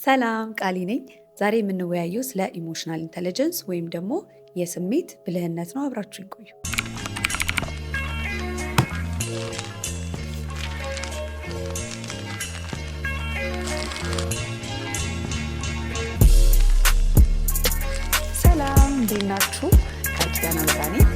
ሰላም ቃሊ ነኝ። ዛሬ የምንወያየው ስለ ኢሞሽናል ኢንተለጀንስ ወይም ደግሞ የስሜት ብልህነት ነው። አብራችሁን ቆዩ። ሰላም እንዴት ናችሁ? ቃል ኪዳን አበራ ነኝ።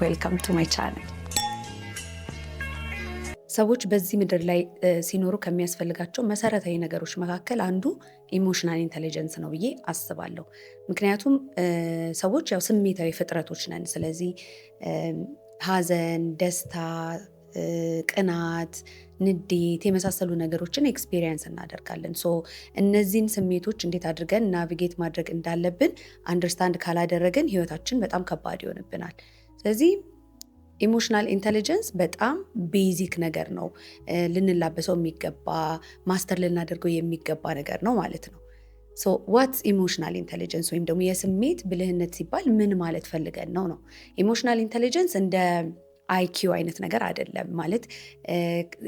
ዌልካም ቱ ማይ ቻናል። ሰዎች በዚህ ምድር ላይ ሲኖሩ ከሚያስፈልጋቸው መሰረታዊ ነገሮች መካከል አንዱ ኢሞሽናል ኢንተለጀንስ ነው ብዬ አስባለሁ። ምክንያቱም ሰዎች ያው ስሜታዊ ፍጥረቶች ነን። ስለዚህ ሀዘን፣ ደስታ፣ ቅናት፣ ንዴት የመሳሰሉ ነገሮችን ኤክስፔሪየንስ እናደርጋለን። ሶ እነዚህን ስሜቶች እንዴት አድርገን ናቪጌት ማድረግ እንዳለብን አንደርስታንድ ካላደረግን ህይወታችን በጣም ከባድ ይሆንብናል። ስለዚህ ኢሞሽናል ኢንተለጀንስ በጣም ቤዚክ ነገር ነው። ልንላበሰው የሚገባ ማስተር ልናደርገው የሚገባ ነገር ነው ማለት ነው። ሶ ዋትስ ኢሞሽናል ኢንተለጀንስ ወይም ደግሞ የስሜት ብልህነት ሲባል ምን ማለት ፈልገን ነው? ኢሞሽናል ኢንተለጀንስ እንደ አይኪው አይነት ነገር አይደለም። ማለት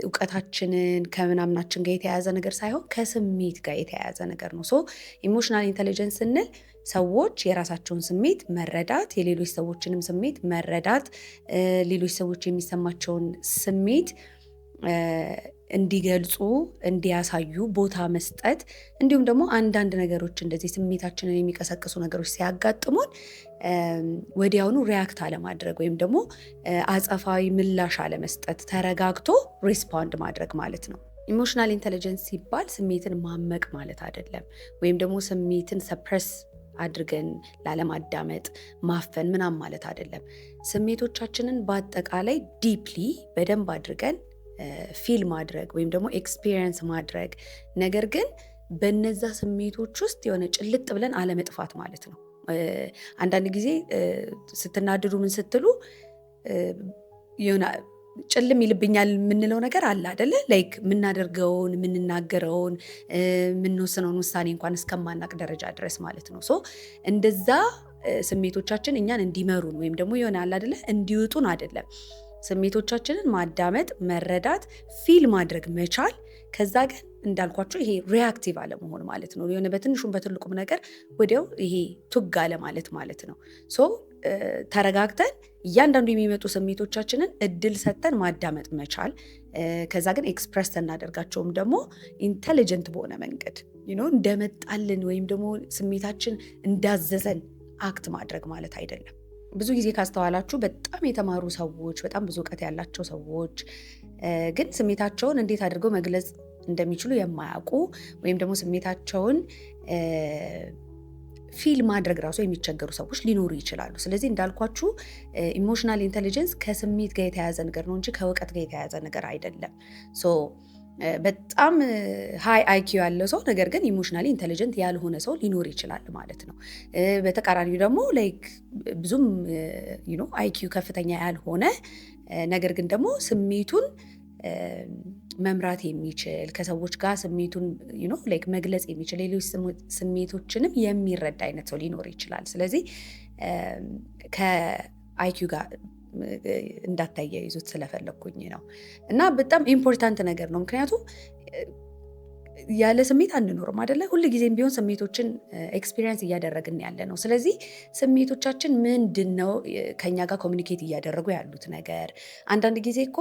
እውቀታችንን ከምናምናችን ጋር የተያያዘ ነገር ሳይሆን ከስሜት ጋር የተያያዘ ነገር ነው። ሶ ኢሞሽናል ኢንተለጀንስ ስንል ሰዎች የራሳቸውን ስሜት መረዳት፣ የሌሎች ሰዎችንም ስሜት መረዳት፣ ሌሎች ሰዎች የሚሰማቸውን ስሜት እንዲገልጹ እንዲያሳዩ ቦታ መስጠት፣ እንዲሁም ደግሞ አንዳንድ ነገሮች እንደዚህ ስሜታችንን የሚቀሰቅሱ ነገሮች ሲያጋጥሙን ወዲያውኑ ሪያክት አለማድረግ ወይም ደግሞ አጸፋዊ ምላሽ አለመስጠት፣ ተረጋግቶ ሪስፖንድ ማድረግ ማለት ነው። ኢሞሽናል ኢንተለጀንስ ሲባል ስሜትን ማመቅ ማለት አይደለም። ወይም ደግሞ ስሜትን ሰፕረስ አድርገን ላለማዳመጥ ማፈን ምናምን ማለት አይደለም። ስሜቶቻችንን በአጠቃላይ ዲፕሊ በደንብ አድርገን ፊል ማድረግ ወይም ደግሞ ኤክስፒሪየንስ ማድረግ፣ ነገር ግን በነዛ ስሜቶች ውስጥ የሆነ ጭልጥ ብለን አለመጥፋት ማለት ነው። አንዳንድ ጊዜ ስትናድዱ ምን ስትሉ የሆነ ጭልም ይልብኛል የምንለው ነገር አለ አይደለ? ላይክ የምናደርገውን የምንናገረውን የምንወስነውን ውሳኔ እንኳን እስከማናቅ ደረጃ ድረስ ማለት ነው። ሶ እንደዛ ስሜቶቻችን እኛን እንዲመሩን ወይም ደግሞ የሆነ አለ አይደለ እንዲውጡን አይደለም። ስሜቶቻችንን ማዳመጥ፣ መረዳት፣ ፊል ማድረግ መቻል፣ ከዛ ግን እንዳልኳቸው ይሄ ሪያክቲቭ አለመሆን ማለት ነው። የሆነ በትንሹም በትልቁም ነገር ወዲያው ይሄ ቱግ አለ ማለት ነው። ሶ ተረጋግተን እያንዳንዱ የሚመጡ ስሜቶቻችንን እድል ሰጥተን ማዳመጥ መቻል፣ ከዛ ግን ኤክስፕረስ እናደርጋቸውም ደግሞ ኢንተሊጀንት በሆነ መንገድ እንደመጣልን ወይም ደግሞ ስሜታችን እንዳዘዘን አክት ማድረግ ማለት አይደለም። ብዙ ጊዜ ካስተዋላችሁ በጣም የተማሩ ሰዎች፣ በጣም ብዙ እውቀት ያላቸው ሰዎች ግን ስሜታቸውን እንዴት አድርገው መግለጽ እንደሚችሉ የማያውቁ ወይም ደግሞ ስሜታቸውን ፊል ማድረግ ራሱ የሚቸገሩ ሰዎች ሊኖሩ ይችላሉ። ስለዚህ እንዳልኳችሁ ኢሞሽናል ኢንተለጀንስ ከስሜት ጋር የተያያዘ ነገር ነው እንጂ ከእውቀት ጋር የተያያዘ ነገር አይደለም። ሶ በጣም ሃይ አይኪው ያለው ሰው ነገር ግን ኢሞሽናሊ ኢንተለጀንት ያልሆነ ሰው ሊኖር ይችላል ማለት ነው። በተቃራኒው ደግሞ ላይክ ብዙም አይኪው ከፍተኛ ያልሆነ ነገር ግን ደግሞ ስሜቱን መምራት የሚችል ከሰዎች ጋር ስሜቱን ላይክ መግለጽ የሚችል ሌሎች ስሜቶችንም የሚረዳ አይነት ሰው ሊኖር ይችላል። ስለዚህ ከአይኪው ጋር እንዳታያይዙት ስለፈለግኩኝ ነው። እና በጣም ኢምፖርታንት ነገር ነው። ምክንያቱም ያለ ስሜት አንኖርም አይደለ? ሁል ጊዜም ቢሆን ስሜቶችን ኤክስፒሪየንስ እያደረግን ያለ ነው። ስለዚህ ስሜቶቻችን ምንድን ነው ከኛ ጋር ኮሚኒኬት እያደረጉ ያሉት ነገር አንዳንድ ጊዜ እኮ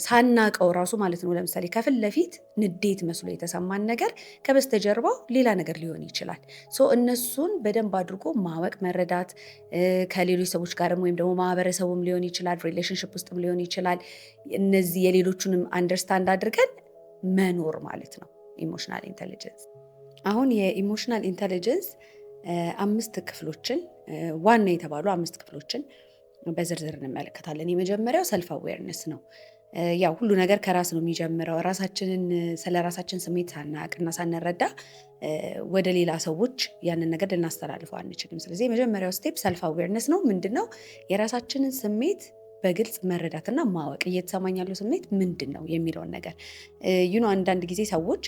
ሳናቀው ራሱ ማለት ነው። ለምሳሌ ከፊት ለፊት ንዴት መስሎ የተሰማን ነገር ከበስተጀርባው ሌላ ነገር ሊሆን ይችላል። ሶ እነሱን በደንብ አድርጎ ማወቅ፣ መረዳት ከሌሎች ሰዎች ጋርም ወይም ደግሞ ማህበረሰቡም ሊሆን ይችላል፣ ሪሌሽንሽፕ ውስጥም ሊሆን ይችላል። እነዚህ የሌሎቹንም አንደርስታንድ አድርገን መኖር ማለት ነው ኢሞሽናል ኢንተለጀንስ። አሁን የኢሞሽናል ኢንተለጀንስ 5 ክፍሎችን ዋና የተባሉ 5 ክፍሎችን በዝርዝር እንመለከታለን። የመጀመሪያው ሰልፍ አዌርነስ ነው። ያው ሁሉ ነገር ከራስ ነው የሚጀምረው። ስለ ራሳችን ስሜት ሳናቅና ሳንረዳ ወደ ሌላ ሰዎች ያንን ነገር ልናስተላልፈው አንችልም። ስለዚህ የመጀመሪያው ስቴፕ ሰልፍ አዌርነስ ነው። ምንድነው? የራሳችንን ስሜት በግልጽ መረዳትና ማወቅ፣ እየተሰማኝ ያለው ስሜት ምንድን ነው የሚለውን ነገር አንዳንድ ጊዜ ሰዎች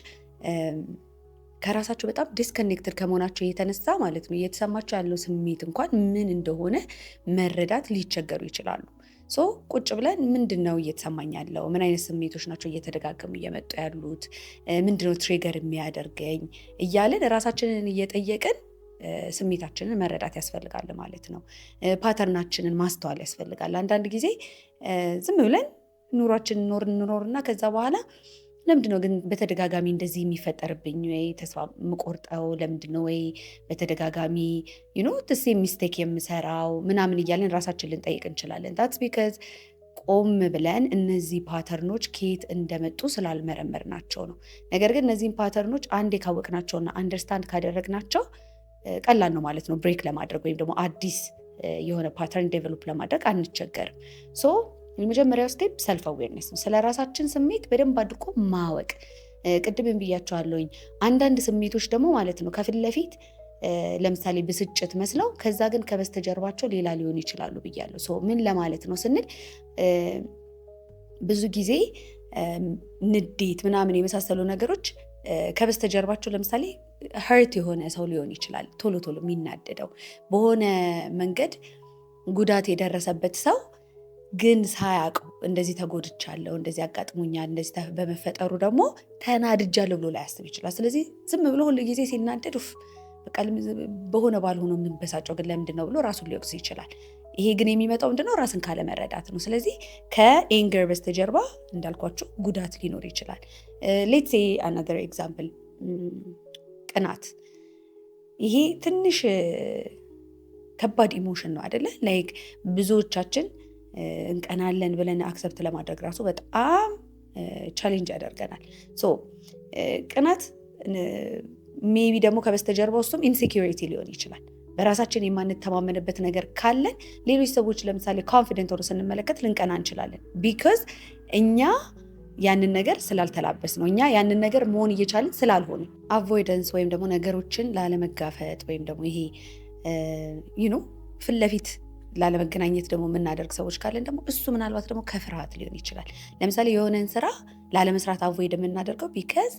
ከራሳቸው በጣም ዲስኮኔክትድ ከመሆናቸው የተነሳ ማለት ነው እየተሰማቸው ያለው ስሜት እንኳን ምን እንደሆነ መረዳት ሊቸገሩ ይችላሉ። ሶ ቁጭ ብለን ምንድነው እየተሰማኝ ያለው? ምን አይነት ስሜቶች ናቸው እየተደጋገሙ እየመጡ ያሉት? ምንድነው ትሪገር የሚያደርገኝ? እያልን ራሳችንን እየጠየቅን ስሜታችንን መረዳት ያስፈልጋል ማለት ነው። ፓተርናችንን ማስተዋል ያስፈልጋል። አንዳንድ ጊዜ ዝም ብለን ኑሯችንን እንኖርና ከዛ በኋላ ለምንድነው ግን በተደጋጋሚ እንደዚህ የሚፈጠርብኝ? ወይ ተስፋ የምቆርጠው ለምንድነው? ወይ በተደጋጋሚ ሴም ሚስቴክ የምሰራው ምናምን እያለን ራሳችን ልንጠይቅ እንችላለን። ዳትስ ቢካዝ ቆም ብለን እነዚህ ፓተርኖች ከየት እንደመጡ ስላልመረመርናቸው ነው። ነገር ግን እነዚህን ፓተርኖች አንዴ ካወቅናቸውና አንደርስታንድ ካደረግናቸው ቀላል ነው ማለት ነው ብሬክ ለማድረግ ወይም ደግሞ አዲስ የሆነ ፓተርን ዴቨሎፕ ለማድረግ አንቸገርም። ሶ የመጀመሪያው ስቴፕ ሰልፍ አዌርነስ ነው። ስለ ራሳችን ስሜት በደንብ አድርጎ ማወቅ። ቅድም ብያቸዋለሁኝ። አንዳንድ ስሜቶች ደግሞ ማለት ነው ከፊት ለፊት ለምሳሌ ብስጭት መስለው ከዛ ግን ከበስተጀርባቸው ሌላ ሊሆን ይችላሉ ብያለሁ። ሶ ምን ለማለት ነው ስንል ብዙ ጊዜ ንዴት ምናምን የመሳሰሉ ነገሮች ከበስተጀርባቸው ለምሳሌ ሀርት የሆነ ሰው ሊሆን ይችላል። ቶሎ ቶሎ የሚናደደው በሆነ መንገድ ጉዳት የደረሰበት ሰው ግን ሳያውቀው እንደዚህ ተጎድቻለሁ፣ እንደዚህ አጋጥሞኛል፣ እንደዚህ በመፈጠሩ ደግሞ ተናድጃለሁ ብሎ ላያስብ ይችላል። ስለዚህ ዝም ብሎ ሁሉ ጊዜ ሲናደድ በቃ በሆነ ባልሆነ የምንበሳጨው ግን ለምንድን ነው ብሎ ራሱን ሊወቅስ ይችላል። ይሄ ግን የሚመጣው ምንድነው? ራስን ካለመረዳት ነው። ስለዚህ ከኤንገር በስተጀርባ እንዳልኳቸው ጉዳት ሊኖር ይችላል። ሌትስ ሴይ አናዘር ኤግዛምፕል ቅናት። ይሄ ትንሽ ከባድ ኢሞሽን ነው አይደለ? ላይክ ብዙዎቻችን እንቀናለን ብለን አክሰፕት ለማድረግ ራሱ በጣም ቻሌንጅ ያደርገናል። ሶ ቅናት ሜቢ ደግሞ ከበስተጀርባ ውስጡም ኢንሴኪሪቲ ሊሆን ይችላል። በራሳችን የማንተማመንበት ነገር ካለን ሌሎች ሰዎች ለምሳሌ ኮንፊደንት ሆኖ ስንመለከት ልንቀና እንችላለን። ቢካዝ እኛ ያንን ነገር ስላልተላበስ ነው፣ እኛ ያንን ነገር መሆን እየቻልን ስላልሆነ። አቮይደንስ ወይም ደግሞ ነገሮችን ላለመጋፈጥ ወይም ደግሞ ይሄ ፊት ለፊት ላለመገናኘት ደግሞ የምናደርግ ሰዎች ካለን ደግሞ እሱ ምናልባት ደግሞ ከፍርሃት ሊሆን ይችላል። ለምሳሌ የሆነን ስራ ላለመስራት አቮይድ የምናደርገው ቢካዝ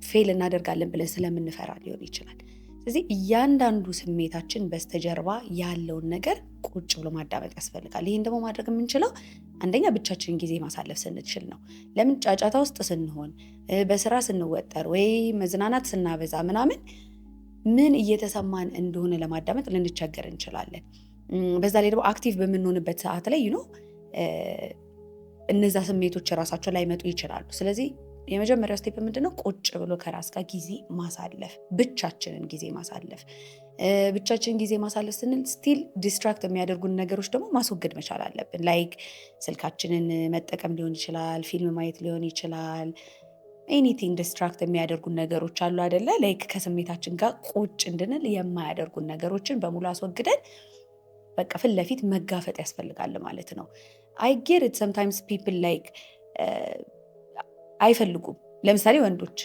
ፌል እናደርጋለን ብለን ስለምንፈራ ሊሆን ይችላል። ስለዚህ እያንዳንዱ ስሜታችን በስተጀርባ ያለውን ነገር ቁጭ ብሎ ማዳመጥ ያስፈልጋል። ይህን ደግሞ ማድረግ የምንችለው አንደኛ ብቻችንን ጊዜ ማሳለፍ ስንችል ነው። ለምን ጫጫታ ውስጥ ስንሆን፣ በስራ ስንወጠር ወይ መዝናናት ስናበዛ ምናምን ምን እየተሰማን እንደሆነ ለማዳመጥ ልንቸገር እንችላለን። በዛ ላይ ደግሞ አክቲቭ በምንሆንበት ሰዓት ላይ እነዛ ስሜቶች ራሳቸው ላይ መጡ ይችላሉ። ስለዚህ የመጀመሪያው ስቴፕ ምንድነው? ቁጭ ብሎ ከራስ ጋር ጊዜ ማሳለፍ፣ ብቻችንን ጊዜ ማሳለፍ። ብቻችንን ጊዜ ማሳለፍ ስንል ስቲል ዲስትራክት የሚያደርጉን ነገሮች ደግሞ ማስወገድ መቻል አለብን። ላይክ ስልካችንን መጠቀም ሊሆን ይችላል፣ ፊልም ማየት ሊሆን ይችላል። ኤኒቲንግ ዲስትራክት የሚያደርጉን ነገሮች አሉ አይደለ? ላይክ ከስሜታችን ጋር ቁጭ እንድንል የማያደርጉን ነገሮችን በሙሉ አስወግደን በቃ ፊት ለፊት መጋፈጥ ያስፈልጋል ማለት ነው። አይ ጌት ኢት ሰምታይምስ ፒፕል ላይክ አይፈልጉም። ለምሳሌ ወንዶች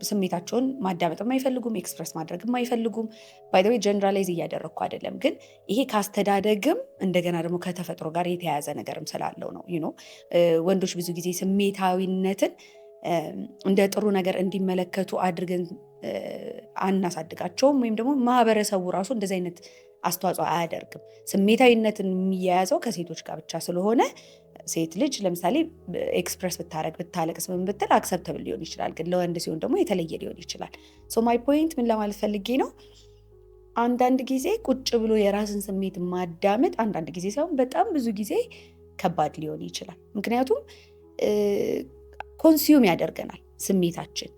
ስሜታቸውን ማዳመጥም አይፈልጉም፣ ኤክስፕረስ ማድረግም አይፈልጉም። ባይ ዘ ዌይ ጀነራላይዝ እያደረግኩ አይደለም፣ ግን ይሄ ካስተዳደግም እንደገና ደግሞ ከተፈጥሮ ጋር የተያያዘ ነገርም ስላለው ነው። ወንዶች ብዙ ጊዜ ስሜታዊነትን እንደ ጥሩ ነገር እንዲመለከቱ አድርገን አናሳድጋቸውም፣ ወይም ደግሞ ማህበረሰቡ ራሱ እንደዚህ አይነት አስተዋጽኦ አያደርግም። ስሜታዊነትን የሚያያዘው ከሴቶች ጋር ብቻ ስለሆነ ሴት ልጅ ለምሳሌ ኤክስፕረስ ብታረግ ብታለቅስ ምን ብትል አክሰፕተብል ሊሆን ይችላል፣ ግን ለወንድ ሲሆን ደግሞ የተለየ ሊሆን ይችላል። ሶ ማይ ፖይንት ምን ለማለት ፈልጌ ነው፣ አንዳንድ ጊዜ ቁጭ ብሎ የራስን ስሜት ማዳመጥ አንዳንድ ጊዜ ሳይሆን በጣም ብዙ ጊዜ ከባድ ሊሆን ይችላል። ምክንያቱም ኮንሱም ያደርገናል፣ ስሜታችን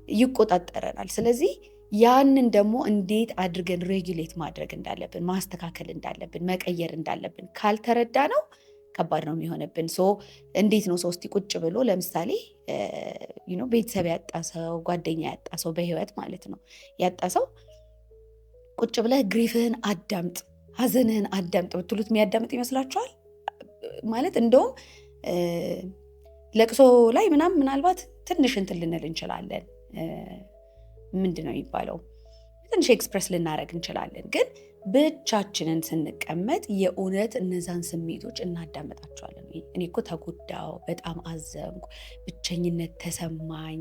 ይቆጣጠረናል። ስለዚህ ያንን ደግሞ እንዴት አድርገን ሬጉሌት ማድረግ እንዳለብን፣ ማስተካከል እንዳለብን፣ መቀየር እንዳለብን ካልተረዳ ነው ከባድ ነው የሚሆንብን። እንዴት ነው ሰው እስቲ ቁጭ ብሎ ለምሳሌ ቤተሰብ ያጣ ሰው፣ ጓደኛ ያጣ ሰው፣ በህይወት ማለት ነው ያጣ ሰው ቁጭ ብለህ ግሪፍህን አዳምጥ፣ ሀዘንህን አዳምጥ ብትሉት የሚያዳምጥ ይመስላችኋል? ማለት እንደውም ለቅሶ ላይ ምናልባት ትንሽ እንትን ልንል እንችላለን። ምንድን ነው የሚባለው? ትንሽ ኤክስፕረስ ልናደረግ እንችላለን። ግን ብቻችንን ስንቀመጥ የእውነት እነዛን ስሜቶች እናዳመጣቸዋለን። እኔ እኮ ተጎዳው፣ በጣም አዘንኩ፣ ብቸኝነት ተሰማኝ፣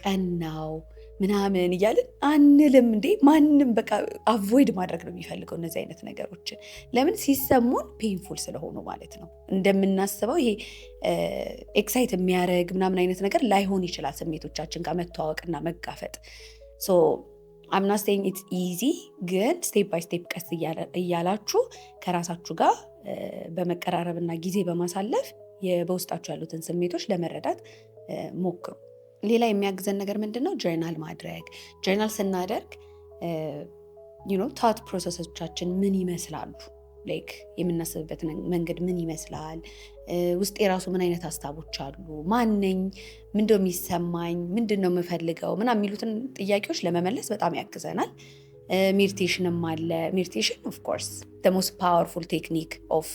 ቀናው ምናምን እያልን አንልም እንዴ? ማንም በቃ አቮይድ ማድረግ ነው የሚፈልገው እነዚህ አይነት ነገሮችን። ለምን? ሲሰሙን ፔንፉል ስለሆኑ ማለት ነው። እንደምናስበው ይሄ ኤክሳይት የሚያደርግ ምናምን አይነት ነገር ላይሆን ይችላል። ስሜቶቻችን ጋር መተዋወቅና መጋፈጥ አምና ስቴይንግ ኢትስ ኢዚ፣ ግን ስቴፕ ባይ ስቴፕ ቀስ እያላችሁ ከራሳችሁ ጋር በመቀራረብና ጊዜ በማሳለፍ በውስጣችሁ ያሉትን ስሜቶች ለመረዳት ሞክሩ። ሌላ የሚያግዘን ነገር ምንድን ነው? ጆርናል ማድረግ። ጆርናል ስናደርግ ታት ፕሮሰሶቻችን ምን ይመስላሉ፣ ላይክ የምናስብበት መንገድ ምን ይመስላል፣ ውስጥ የራሱ ምን አይነት ሀሳቦች አሉ፣ ማነኝ፣ ምንድነው የሚሰማኝ፣ ምንድነው የምፈልገው ምናምን የሚሉትን ጥያቄዎች ለመመለስ በጣም ያግዘናል። ሜዲቴሽንም አለ። ሜዲቴሽን ኦፍ ኮርስ the most powerful technique of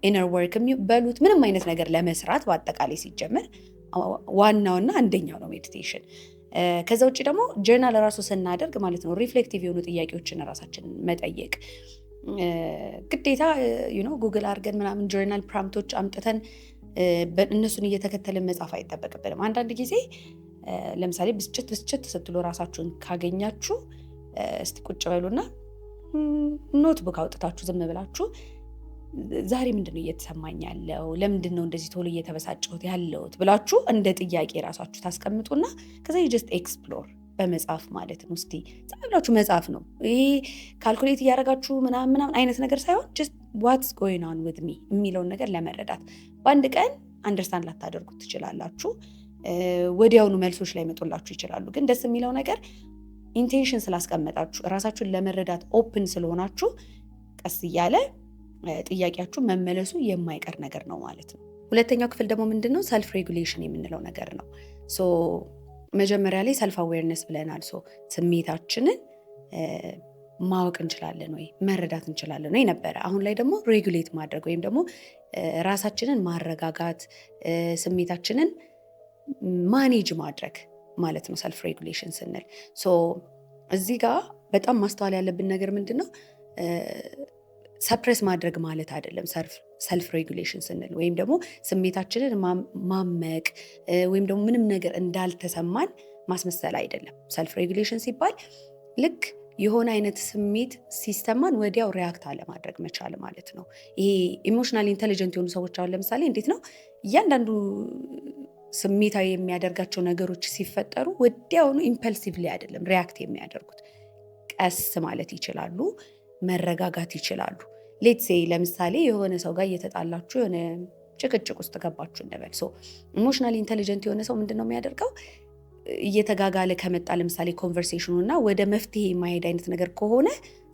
inner work በሉት ምንም አይነት ነገር ለመስራት በአጠቃላይ ሲጀመር ዋናውና አንደኛው ነው ሜዲቴሽን። ከዛ ውጭ ደግሞ ጆርናል ራሱ ስናደርግ ማለት ነው ሪፍሌክቲቭ የሆኑ ጥያቄዎችን ራሳችን መጠየቅ ግዴታ ጉግል አድርገን ምናምን ጆርናል ፕራምፕቶች አምጥተን እነሱን እየተከተልን መጻፍ አይጠበቅብንም። አንዳንድ ጊዜ ለምሳሌ ብስጭት ስትሉ ራሳችሁን ካገኛችሁ እስቲ ቁጭ በሉና ኖትቡክ አውጥታችሁ ዝም ብላችሁ ዛሬ ምንድነው እየተሰማኝ ያለው፣ ለምንድነው እንደዚህ ቶሎ እየተበሳጨሁት ያለሁት ብላችሁ እንደ ጥያቄ ራሳችሁ ታስቀምጡና ከዛ ጀስት ኤክስፕሎር በመጻፍ ማለት ነው። እስቲ ዝም ብላችሁ መጻፍ ነው። ይሄ ካልኩሌት እያደረጋችሁ ምናምን አይነት ነገር ሳይሆን just what's going on with me የሚለውን ነገር ለመረዳት። በአንድ ቀን አንደርስታንድ ላታደርጉት ትችላላችሁ፣ ወዲያውኑ መልሶች ላይ መጡላችሁ ይችላሉ። ግን ደስ የሚለው ነገር ኢንቴንሽን ስላስቀመጣችሁ ራሳችሁን ለመረዳት ኦፕን ስለሆናችሁ ቀስ እያለ ጥያቄያችሁ መመለሱ የማይቀር ነገር ነው ማለት ነው። ሁለተኛው ክፍል ደግሞ ምንድነው? ሰልፍ ሬጉሌሽን የምንለው ነገር ነው። መጀመሪያ ላይ ሰልፍ አዌርነስ ብለናል። ስሜታችንን ማወቅ እንችላለን ወይ መረዳት እንችላለን ወይ ነበረ። አሁን ላይ ደግሞ ሬጉሌት ማድረግ ወይም ደግሞ ራሳችንን ማረጋጋት፣ ስሜታችንን ማኔጅ ማድረግ ማለት ነው ሰልፍ ሬጉሌሽን ስንል። እዚህ ጋር በጣም ማስተዋል ያለብን ነገር ምንድነው? ሰፕሬስ ማድረግ ማለት አይደለም ሰልፍ ሬጉሌሽን ስንል፣ ወይም ደግሞ ስሜታችንን ማመቅ ወይም ደግሞ ምንም ነገር እንዳልተሰማን ማስመሰል አይደለም። ሰልፍ ሬጉሌሽን ሲባል ልክ የሆነ አይነት ስሜት ሲሰማን ወዲያው ሪያክት አለማድረግ መቻል ማለት ነው። ይሄ ኢሞሽናል ኢንተሊጀንት የሆኑ ሰዎች አሁን ለምሳሌ እንዴት ነው እያንዳንዱ ስሜታዊ የሚያደርጋቸው ነገሮች ሲፈጠሩ ወዲያውኑ ኢምፐልሲቭሊ አይደለም ሪያክት የሚያደርጉት። ቀስ ማለት ይችላሉ፣ መረጋጋት ይችላሉ። ሌትስ ሴይ ለምሳሌ የሆነ ሰው ጋር እየተጣላችሁ የሆነ ጭቅጭቅ ውስጥ ገባችሁ እንበል። ኢሞሽናሊ ኢንተሊጀንት የሆነ ሰው ምንድነው የሚያደርገው? እየተጋጋለ ከመጣ ለምሳሌ ኮንቨርሴሽኑ እና ወደ መፍትሄ የማሄድ አይነት ነገር ከሆነ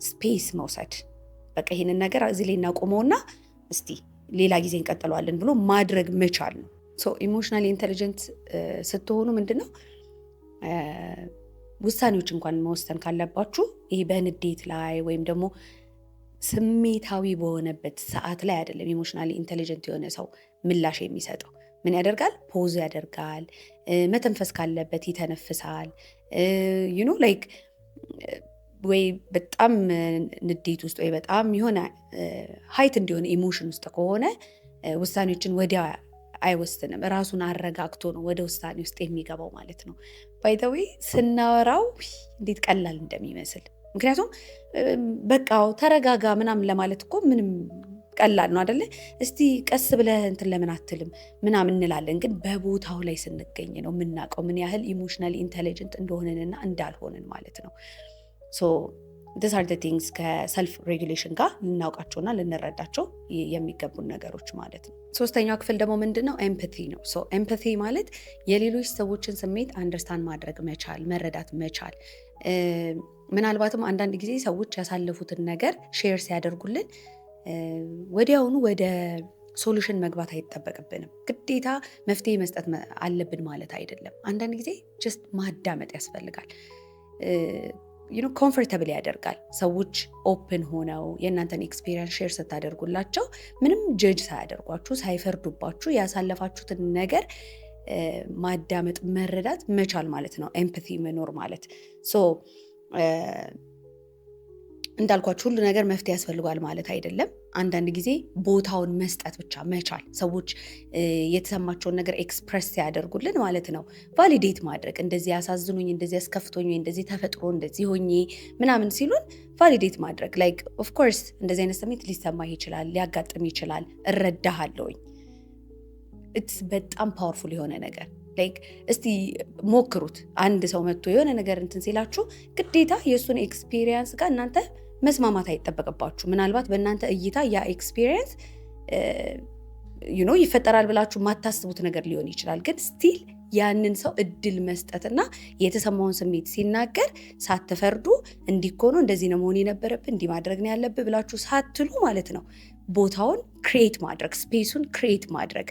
ስፔስ መውሰድ፣ በቃ ይሄንን ነገር እዚህ ላይ እናቆመውና እስቲ ሌላ ጊዜ እንቀጥለዋለን ብሎ ማድረግ መቻል ነው። ኢሞሽናሊ ኢንተሊጀንት ስትሆኑ ምንድነው ውሳኔዎች እንኳን መወሰን ካለባችሁ ይሄ በንዴት ላይ ወይም ደግሞ ስሜታዊ በሆነበት ሰዓት ላይ አይደለም። ኢሞሽናሊ ኢንተሊጀንት የሆነ ሰው ምላሽ የሚሰጠው ምን ያደርጋል? ፖዝ ያደርጋል፣ መተንፈስ ካለበት ይተነፍሳል። ላይክ ወይ በጣም ንዴት ውስጥ ወይ በጣም የሆነ ሀይት እንዲሆነ ኢሞሽን ውስጥ ከሆነ ውሳኔዎችን ወዲያ አይወስንም። ራሱን አረጋግቶ ነው ወደ ውሳኔ ውስጥ የሚገባው ማለት ነው። ባይ ዘ ዌይ ስናወራው እንዴት ቀላል እንደሚመስል፣ ምክንያቱም በቃው ተረጋጋ ምናምን ለማለት እኮ ምንም ቀላል ነው አይደለ? እስቲ ቀስ ብለህ እንትን ለምን አትልም ምናምን እንላለን። ግን በቦታው ላይ ስንገኝ ነው የምናውቀው ምን ያህል ኢሞሽናሊ ኢንተሊጀንት እንደሆነንና እንዳልሆንን ማለት ነው። these are the things ከሰልፍ ሬጉሌሽን ጋር ልናውቃቸውና ልንረዳቸው የሚገቡን ነገሮች ማለት ነው። ሶስተኛው ክፍል ደግሞ ምንድነው? ኤምፓቲ ነው። ኤምፓቲ ማለት የሌሎች ሰዎችን ስሜት አንደርስታንድ ማድረግ መቻል፣ መረዳት መቻል። ምናልባትም አንዳንድ ጊዜ ሰዎች ያሳለፉትን ነገር ሼር ሲያደርጉልን ወዲያውኑ ወደ ሶሉሽን መግባት አይጠበቅብንም። ግዴታ መፍትሄ መስጠት አለብን ማለት አይደለም። አንዳንድ ጊዜ ጀስት ማዳመጥ ያስፈልጋል። ኮምፎርታብል ያደርጋል። ሰዎች ኦፕን ሆነው የእናንተን ኤክስፒሪየንስ ሼር ስታደርጉላቸው ምንም ጀጅ ሳያደርጓችሁ ሳይፈርዱባችሁ ያሳለፋችሁትን ነገር ማዳመጥ መረዳት መቻል ማለት ነው ኤምፓቲ መኖር ማለት። እንዳልኳችሁ ሁሉ ነገር መፍትሄ ያስፈልጓል ማለት አይደለም። አንዳንድ ጊዜ ቦታውን መስጠት ብቻ መቻል፣ ሰዎች የተሰማቸውን ነገር ኤክስፕረስ ሲያደርጉልን ማለት ነው ቫሊዴት ማድረግ፣ እንደዚህ ያሳዝኑኝ፣ እንደዚህ ያስከፍቶኝ፣ እንደዚህ ተፈጥሮ እንደዚህ ሆኜ ምናምን ሲሉን ቫሊዴት ማድረግ። ላይክ ኦፍ ኮርስ እንደዚህ አይነት ስሜት ሊሰማህ ይችላል፣ ሊያጋጥም ይችላል፣ እረዳሃለሁኝ። ኢትስ በጣም ፓወርፉል የሆነ ነገር። ላይክ እስቲ ሞክሩት። አንድ ሰው መጥቶ የሆነ ነገር እንትን ሲላችሁ ግዴታ የእሱን ኤክስፒሪየንስ ጋር እናንተ መስማማት አይጠበቅባችሁ። ምናልባት በእናንተ እይታ ያ ኤክስፒሪየንስ ይፈጠራል ብላችሁ ማታስቡት ነገር ሊሆን ይችላል። ግን ስቲል ያንን ሰው እድል መስጠትና የተሰማውን ስሜት ሲናገር ሳትፈርዱ እንዲኮኑ እንደዚህ ነው መሆን የነበረብህ እንዲህ ማድረግ ነው ያለብህ ብላችሁ ሳትሉ ማለት ነው ቦታውን ክሬት ማድረግ፣ ስፔሱን ክሬት ማድረግ።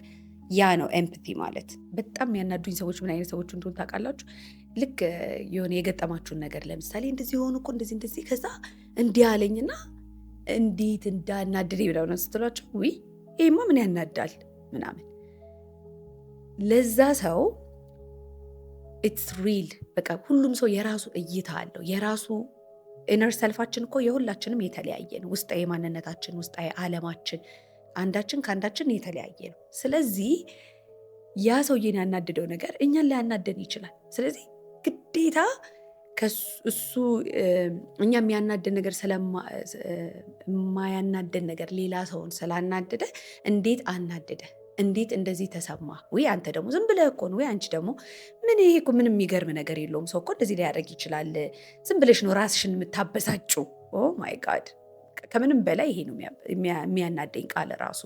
ያ ነው ኤምፓቲ ማለት። በጣም ያናዱኝ ሰዎች ምን አይነት ሰዎች እንደሆኑ ታውቃላችሁ? ልክ የሆነ የገጠማችሁን ነገር ለምሳሌ እንደዚህ ሆኑ እኮ እንደዚህ ከዛ እንዲህ አለኝና እንዴት እንዳናድድ ብለው ነው ስትሏቸው፣ ውይ ይሄማ ምን ያናዳል ምናምን። ለዛ ሰው ኢትስ ሪል። በቃ ሁሉም ሰው የራሱ እይታ አለው። የራሱ ኢነር ሰልፋችን እኮ የሁላችንም የተለያየ ነው። ውስጣዊ ማንነታችን፣ ውስጣዊ ዓለማችን አንዳችን ከአንዳችን የተለያየ ነው። ስለዚህ ያ ሰውዬን ያናደደው ነገር እኛን ሊያናደን ይችላል። ስለዚህ ግዴታ እሱ እኛ የሚያናደን ነገር የማያናደን ነገር ሌላ ሰውን ስላናደደ እንዴት አናደደ፣ እንዴት እንደዚህ ተሰማ፣ ወይ አንተ ደግሞ ዝም ብለህ እኮ ነው፣ ወይ አንቺ ደግሞ ምን ይሄ እኮ ምንም የሚገርም ነገር የለውም፣ ሰው እኮ እንደዚህ ሊያደርግ ይችላል፣ ዝም ብለሽ ነው ራስሽን የምታበሳጩ። ኦ ማይ ጋድ፣ ከምንም በላይ ይሄ ነው የሚያናደኝ ቃል ራሱ።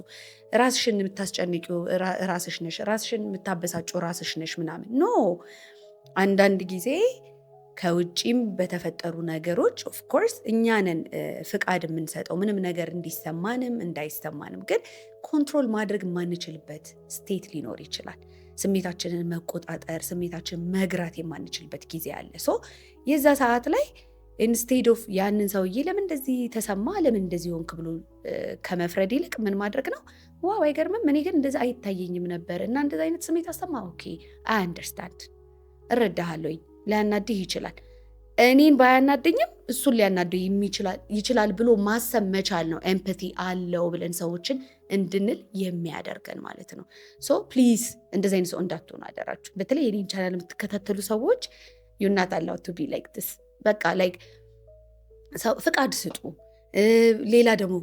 ራስሽን የምታስጨንቂው ራስሽ ነሽ፣ ራስሽን የምታበሳጩ ራስሽ ነሽ ምናምን ኖ። አንዳንድ ጊዜ ከውጪም በተፈጠሩ ነገሮች ኦፍኮርስ እኛንን ፍቃድ የምንሰጠው ምንም ነገር እንዲሰማንም እንዳይሰማንም፣ ግን ኮንትሮል ማድረግ የማንችልበት ስቴት ሊኖር ይችላል። ስሜታችንን መቆጣጠር፣ ስሜታችንን መግራት የማንችልበት ጊዜ አለ። ሶ የዛ ሰዓት ላይ ኢንስቴድ ኦፍ ያንን ሰውዬ ለምን እንደዚህ ተሰማ፣ ለምን እንደዚህ ሆንክ ብሎ ከመፍረድ ይልቅ ምን ማድረግ ነው? ዋው አይገርምም፣ እኔ ግን እንደዚህ አይታየኝም ነበር እና እንደዚህ አይነት ስሜት አሰማ። ኦኬ አይ አንደርስታንድ፣ እረዳሃለሁኝ። ሊያናድህ ይችላል፣ እኔን ባያናደኝም እሱን ሊያናድህ ይችላል ብሎ ማሰብ መቻል ነው ኤምፓቲ አለው ብለን ሰዎችን እንድንል የሚያደርገን ማለት ነው። ሶ ፕሊዝ እንደዚህ አይነት ሰው እንዳትሆኑ አደራችሁ። በተለይ የኔን ቻናል የምትከታተሉ ሰዎች you're not allowed to be like this። በቃ ላይክ ሰው ፍቃድ ስጡ። ሌላ ደግሞ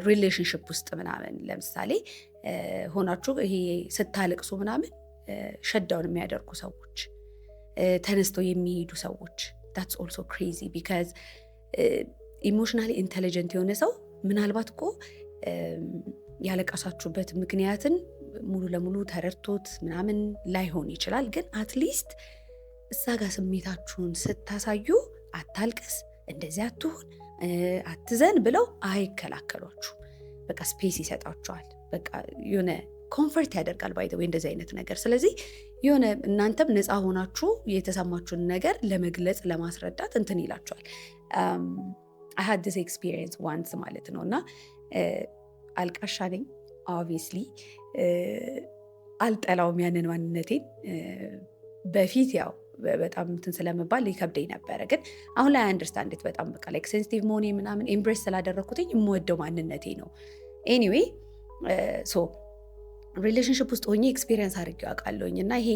ሪሌሽንሽፕ ውስጥ ምናምን ለምሳሌ ሆናችሁ ይሄ ስታለቅሱ ምናምን ሸዳውን የሚያደርጉ ሰዎች፣ ተነስተው የሚሄዱ ሰዎች that's also crazy because ኢሞሽናሊ ኢንተሊጀንት የሆነ ሰው ምናልባት እኮ ያለቀሳችሁበት ምክንያትን ሙሉ ለሙሉ ተረድቶት ምናምን ላይሆን ይችላል። ግን አትሊስት እዛ ጋር ስሜታችሁን ስታሳዩ አታልቅስ፣ እንደዚህ አትሁን፣ አትዘን ብለው አይከላከሏችሁ። በቃ ስፔስ ይሰጣችኋል። በቃ የሆነ ኮንፈርት ያደርጋል ባይተው እንደዚህ አይነት ነገር። ስለዚህ የሆነ እናንተም ነፃ ሆናችሁ የተሰማችሁን ነገር ለመግለጽ ለማስረዳት እንትን ይላችኋል። I had this experience once ማለት ነው። እና አልቃሻ ነኝ obviously፣ አልጠላውም ያንን ማንነቴን። በፊት ያው በጣም እንትን ስለመባል ይከብደኝ ነበረ። ግን አሁን ላይ አንደርስታንድ በጣም በቃ ላይክ ሴንሲቲቭ መሆኔ ምናምን ኤምብሬስ ስላደረኩትኝ የምወደው ማንነቴ ነው። ኤኒዌይ ሶ ሪሌሽንሽፕ ውስጥ ሆኜ ኤክስፒሪየንስ አድርጌው አውቃለሁኝ። እና ይሄ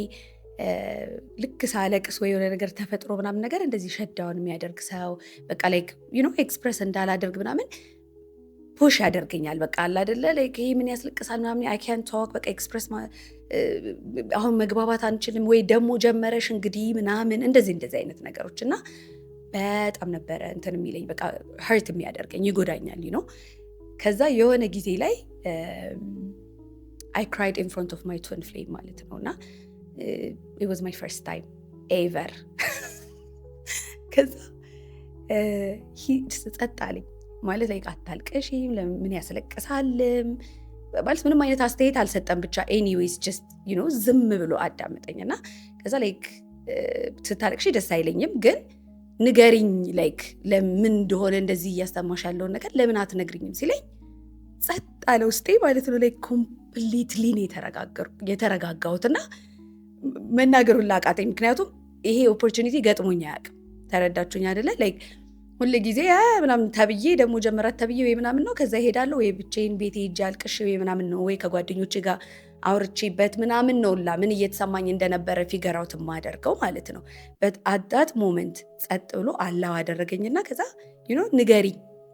ልክ ሳለቅስ ወይ የሆነ ነገር ተፈጥሮ ምናምን ነገር እንደዚህ ሸዳውን የሚያደርግ ሰው በቃ ላይክ ኤክስፕረስ እንዳላደርግ ምናምን ፑሽ ያደርገኛል። በቃ አለ አይደለ ላይክ ይሄ ምን ያስለቅሳል ምናምን አይ ካንት ቶክ በቃ ኤክስፕረስ አሁን መግባባት አንችልም ወይ ደግሞ ጀመረሽ እንግዲህ ምናምን እንደዚህ አይነት ነገሮች እና በጣም ነበረ እንትን የሚለኝ በቃ ሀርት የሚያደርገኝ ይጎዳኛል ነው። ከዛ የሆነ ጊዜ ላይ I cried in front of my twin flame ማለት ነው። እና it was my first time ever ከዛ ጸጥ አለኝ ማለት ላይ አታልቀሽ ምን ያስለቅሳልም ማለት ምንም አይነት አስተያየት አልሰጠም። ብቻ ኤኒዌይስ ጀስት ዝም ብሎ አዳመጠኝና ከዛ ላይክ ስታለቅሽ ደስ አይለኝም ግን ንገሪኝ ላይክ ለምን እንደሆነ እንደዚህ እያስተማሽ ያለውን ነገር ለምን አትነግሪኝም ሲለኝ ጸጥ አለ ውስጤ ማለት ነው። ላይክ ኮምፕሊትሊ ነው የተረጋጋሁትና መናገሩን ላቃተኝ። ምክንያቱም ይሄ ኦፖርቹኒቲ ገጥሞኝ አያውቅም። ተረዳችሁኝ አይደለ? ላይክ ሁል ጊዜ ምናምን ተብዬ ደግሞ ጀመራት ተብዬ ወይ ምናምን ነው። ከዛ እሄዳለሁ ወይ ብቻዬን ቤቴ ሄጄ አልቅሼ ወይ ምናምን ነው ወይ ከጓደኞቼ ጋር አውርቼበት ምናምን ነው ላ ምን እየተሰማኝ እንደነበረ ፊገር አውት የማደርገው ማለት ነው። አት ሞመንት ጸጥ ብሎ አላህ አደረገኝና ከዛ ንገሪ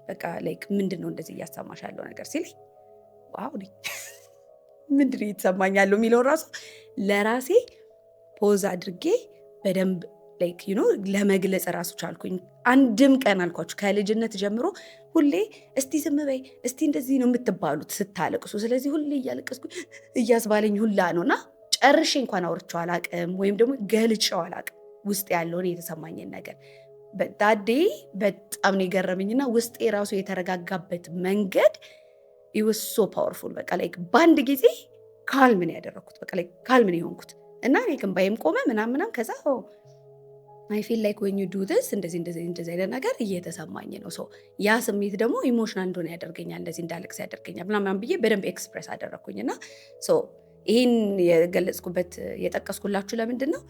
በቃ ላይክ ምንድን ነው እንደዚህ እያሰማሽ ያለው ነገር ሲለኝ ዋው ምንድን ነው እየተሰማኝ ያለው የሚለውን ራሱ ለራሴ ፖዝ አድርጌ በደንብ ላይክ ለመግለጽ ራሱ ቻልኩኝ። አንድም ቀን አልኳችሁ ከልጅነት ጀምሮ ሁሌ እስቲ ዝም በይ እስቲ እንደዚህ ነው የምትባሉት ስታለቅሱ። ስለዚህ ሁሌ እያለቀስኩ እያስባለኝ ሁላ ነውና ጨርሼ እንኳን አውርቼው አላቅም ወይም ደግሞ ገልጬው አላቅም ውስጥ ያለውን የተሰማኝን ነገር። በዳዴ በጣም ነው የገረመኝና ውስጤ ራሱ የተረጋጋበት መንገድ it was so powerful። በቃ ላይክ በአንድ ጊዜ ካልምን ያደረኩት በቃ ላይክ ካልምን የሆንኩት እና ላይክም ባይም ቆመ ምናምን ከዛ I feel like when you do this እንደዚህ አይነት ነገር እየተሰማኝ ነው። ያ ስሜት ደግሞ ኢሞሽናል እንደሆነ ያደርገኛል፣ እንደዚህ እንዳለቅስ ያደርገኛል ምናምን ብዬ በደንብ ኤክስፕሬስ አደረኩኝና ይህን የገለጽኩበት የጠቀስኩላችሁ ለምንድን ነው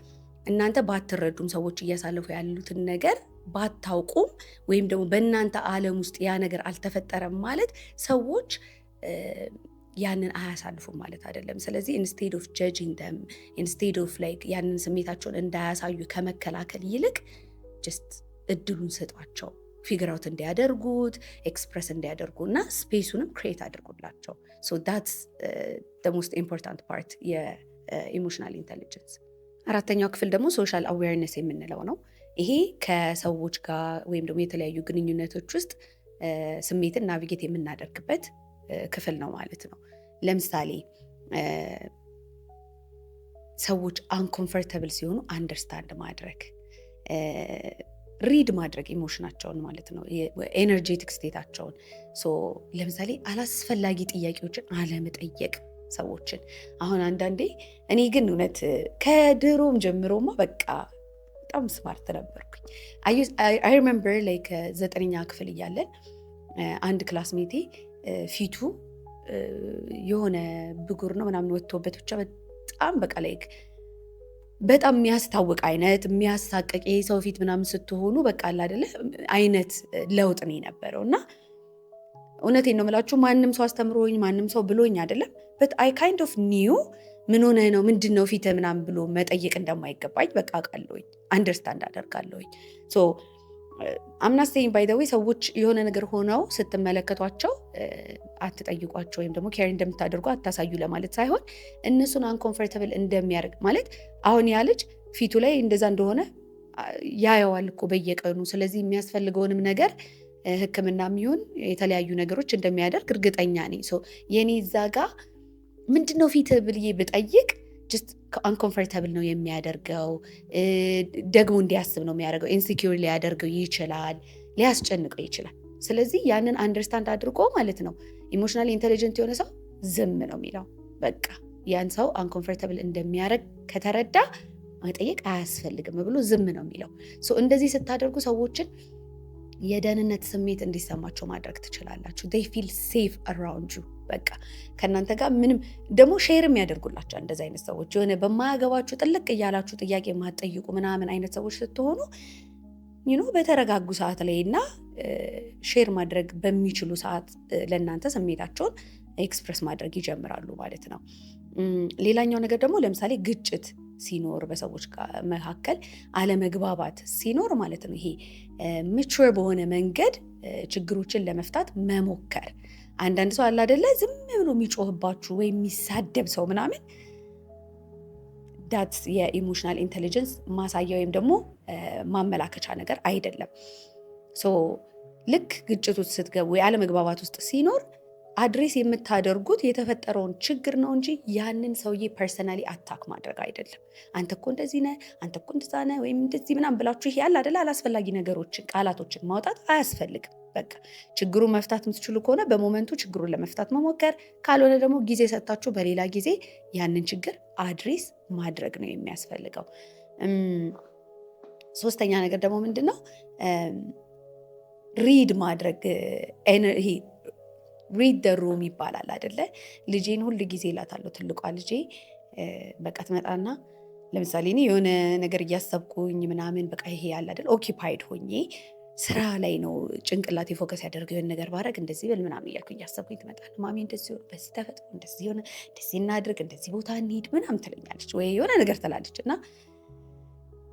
እናንተ ባትረዱም ሰዎች እያሳለፉ ያሉትን ነገር ባታውቁም ወይም ደግሞ በእናንተ ዓለም ውስጥ ያ ነገር አልተፈጠረም ማለት ሰዎች ያንን አያሳልፉም ማለት አይደለም። ስለዚህ ኢንስቴድ ኦፍ ጀጂንግ ደም ኢንስቴድ ኦፍ ላይክ ያንን ስሜታቸውን እንዳያሳዩ ከመከላከል ይልቅ ጀስት እድሉን ስጧቸው፣ ፊግር አውት እንዲያደርጉት ኤክስፕረስ እንዲያደርጉ እና ስፔሱንም ክሬት አድርጉላቸው። that's the most important part የኢሞሽናል ኢንቴሊጀንስ። አራተኛው ክፍል ደግሞ ሶሻል አዌርነስ የምንለው ነው። ይሄ ከሰዎች ጋር ወይም ደግሞ የተለያዩ ግንኙነቶች ውስጥ ስሜትን ናቪጌት የምናደርግበት ክፍል ነው ማለት ነው። ለምሳሌ ሰዎች አንኮምፈርተብል ሲሆኑ አንደርስታንድ ማድረግ፣ ሪድ ማድረግ ኢሞሽናቸውን ማለት ነው፣ ኤነርጄቲክ ስቴታቸውን። ለምሳሌ አላስፈላጊ ጥያቄዎችን አለመጠየቅ ሰዎችን። አሁን አንዳንዴ እኔ ግን እውነት ከድሮም ጀምሮማ በቃ በጣም ስማርት ነበርኩኝ። አይ ሪሜምበር ላይክ 9ኛ ክፍል እያለን አንድ ክላስሜቴ ፊቱ የሆነ ብጉር ነው ምናምን ወጥቶበት ብቻ በጣም በቃ ላይክ በጣም የሚያስታውቅ አይነት የሚያሳቀቅ የሰው ፊት ምናምን ስትሆኑ በቃ አለ አይደለ አይነት ለውጥ ነው የነበረው። እና እውነቴን ነው የምላችሁ ማንም ሰው አስተምሮኝ ማንም ሰው ብሎኝ አይደለም but I kind of knew ምን ሆነ ነው ምንድን ነው ፊት ምናምን ብሎ መጠየቅ እንደማይገባኝ በቃ አውቃለሁኝ፣ አንደርስታንድ አደርጋለሁኝ። I'm not saying by the way ሰዎች የሆነ ነገር ሆነው ስትመለከቷቸው አትጠይቋቸው ወይም ደግሞ ኬር እንደምታደርጉ አታሳዩ ለማለት ሳይሆን እነሱን አንኮምፈርተብል እንደሚያደርግ ማለት አሁን ያ ልጅ ፊቱ ላይ እንደዛ እንደሆነ ያየዋል እኮ በየቀኑ። ስለዚህ የሚያስፈልገውንም ነገር ሕክምናም ይሁን የተለያዩ ነገሮች እንደሚያደርግ እርግጠኛ ነኝ። የኔ እዛ ጋ ምንድነው ፊት ብዬ ብጠይቅ ጀስት አንኮምፈርተብል ነው የሚያደርገው፣ ደግሞ እንዲያስብ ነው የሚያደርገው፣ ኢንሴኪዩር ሊያደርገው ይችላል፣ ሊያስጨንቀው ይችላል። ስለዚህ ያንን አንደርስታንድ አድርጎ ማለት ነው ኢሞሽናሊ ኢንቴሊጀንት የሆነ ሰው ዝም ነው የሚለው። በቃ ያን ሰው አንኮምፈርተብል እንደሚያደርግ ከተረዳ መጠየቅ አያስፈልግም ብሎ ዝም ነው የሚለው። እንደዚህ ስታደርጉ ሰዎችን የደህንነት ስሜት እንዲሰማቸው ማድረግ ትችላላችሁ። they feel safe around you። በቃ ከእናንተ ጋር ምንም ደግሞ ሼርም ያደርጉላችኋል። እንደዚህ አይነት ሰዎች የሆነ በማያገባችሁ ጥልቅ እያላችሁ ጥያቄ የማትጠይቁ ምናምን አይነት ሰዎች ስትሆኑ በተረጋጉ ሰዓት ላይ እና ሼር ማድረግ በሚችሉ ሰዓት ለእናንተ ስሜታቸውን ኤክስፕረስ ማድረግ ይጀምራሉ ማለት ነው። ሌላኛው ነገር ደግሞ ለምሳሌ ግጭት ሲኖር በሰዎች መካከል አለመግባባት ሲኖር ማለት ነው ይሄ ምቹር በሆነ መንገድ ችግሮችን ለመፍታት መሞከር። አንዳንድ ሰው አለ አይደለ ዝም ብሎ የሚጮህባችሁ ወይ የሚሳደብ ሰው ምናምን ዳትስ የኢሞሽናል ኢንቴሊጀንስ ማሳያ ወይም ደግሞ ማመላከቻ ነገር አይደለም። ልክ ግጭት ውስጥ ስትገቡ ወይ አለመግባባት ውስጥ ሲኖር አድሬስ የምታደርጉት የተፈጠረውን ችግር ነው እንጂ ያንን ሰውዬ ፐርሰናሊ አታክ ማድረግ አይደለም። አንተ እኮ እንደዚህ ነህ፣ አንተ እኮ እንደዛ ነህ ወይም እንደዚህ ምናምን ብላችሁ ይሄ ያለ አይደለ አላስፈላጊ ነገሮችን ቃላቶችን ማውጣት አያስፈልግም። በቃ ችግሩን መፍታት የምትችሉ ከሆነ በሞመንቱ ችግሩን ለመፍታት መሞከር፣ ካልሆነ ደግሞ ጊዜ ሰጥታችሁ በሌላ ጊዜ ያንን ችግር አድሬስ ማድረግ ነው የሚያስፈልገው። ሶስተኛ ነገር ደግሞ ምንድነው ሪድ ማድረግ ይሄ ሪድ ደ ሩም ይባላል አይደለ? ልጄን ሁል ጊዜ እላታለሁ፣ ትልቋ ልጄ በቃ ትመጣና ለምሳሌ እኔ የሆነ ነገር እያሰብኩኝ ምናምን በቃ ይሄ ያለ አይደል ኦኪፓይድ ሆኜ ስራ ላይ ነው ጭንቅላቴ ፎከስ ያደርገው የሆነ ነገር ባረግ እንደዚህ ብል ምናምን እያልኩኝ እያሰብኩኝ ትመጣለች። ማሚ እንደዚህ ሆነ፣ በዚህ ተፈጥሮ እንደዚህ ሆነ፣ እንደዚህ እናድርግ፣ እንደዚህ ቦታ እንሂድ ምናምን ትለኛለች ወይ የሆነ ነገር ትላለች እና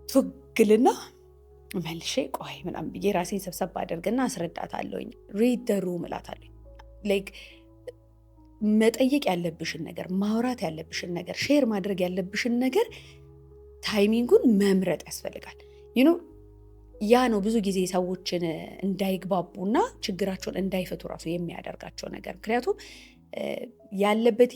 ትግልና መልሼ ቆይ ምናምን ብዬ ራሴን ሰብሰብ አደርግና አስረዳታለሁኝ። ሪድ ዘ ሩም እላታለሁኝ። ላይክ መጠየቅ ያለብሽን ነገር፣ ማውራት ያለብሽን ነገር፣ ሼር ማድረግ ያለብሽን ነገር ታይሚንጉን መምረጥ ያስፈልጋል። ዩ ኖ ያ ነው ብዙ ጊዜ ሰዎችን እንዳይግባቡና ችግራቸውን እንዳይፈቱ ራሱ የሚያደርጋቸው ነገር። ምክንያቱም ያለበት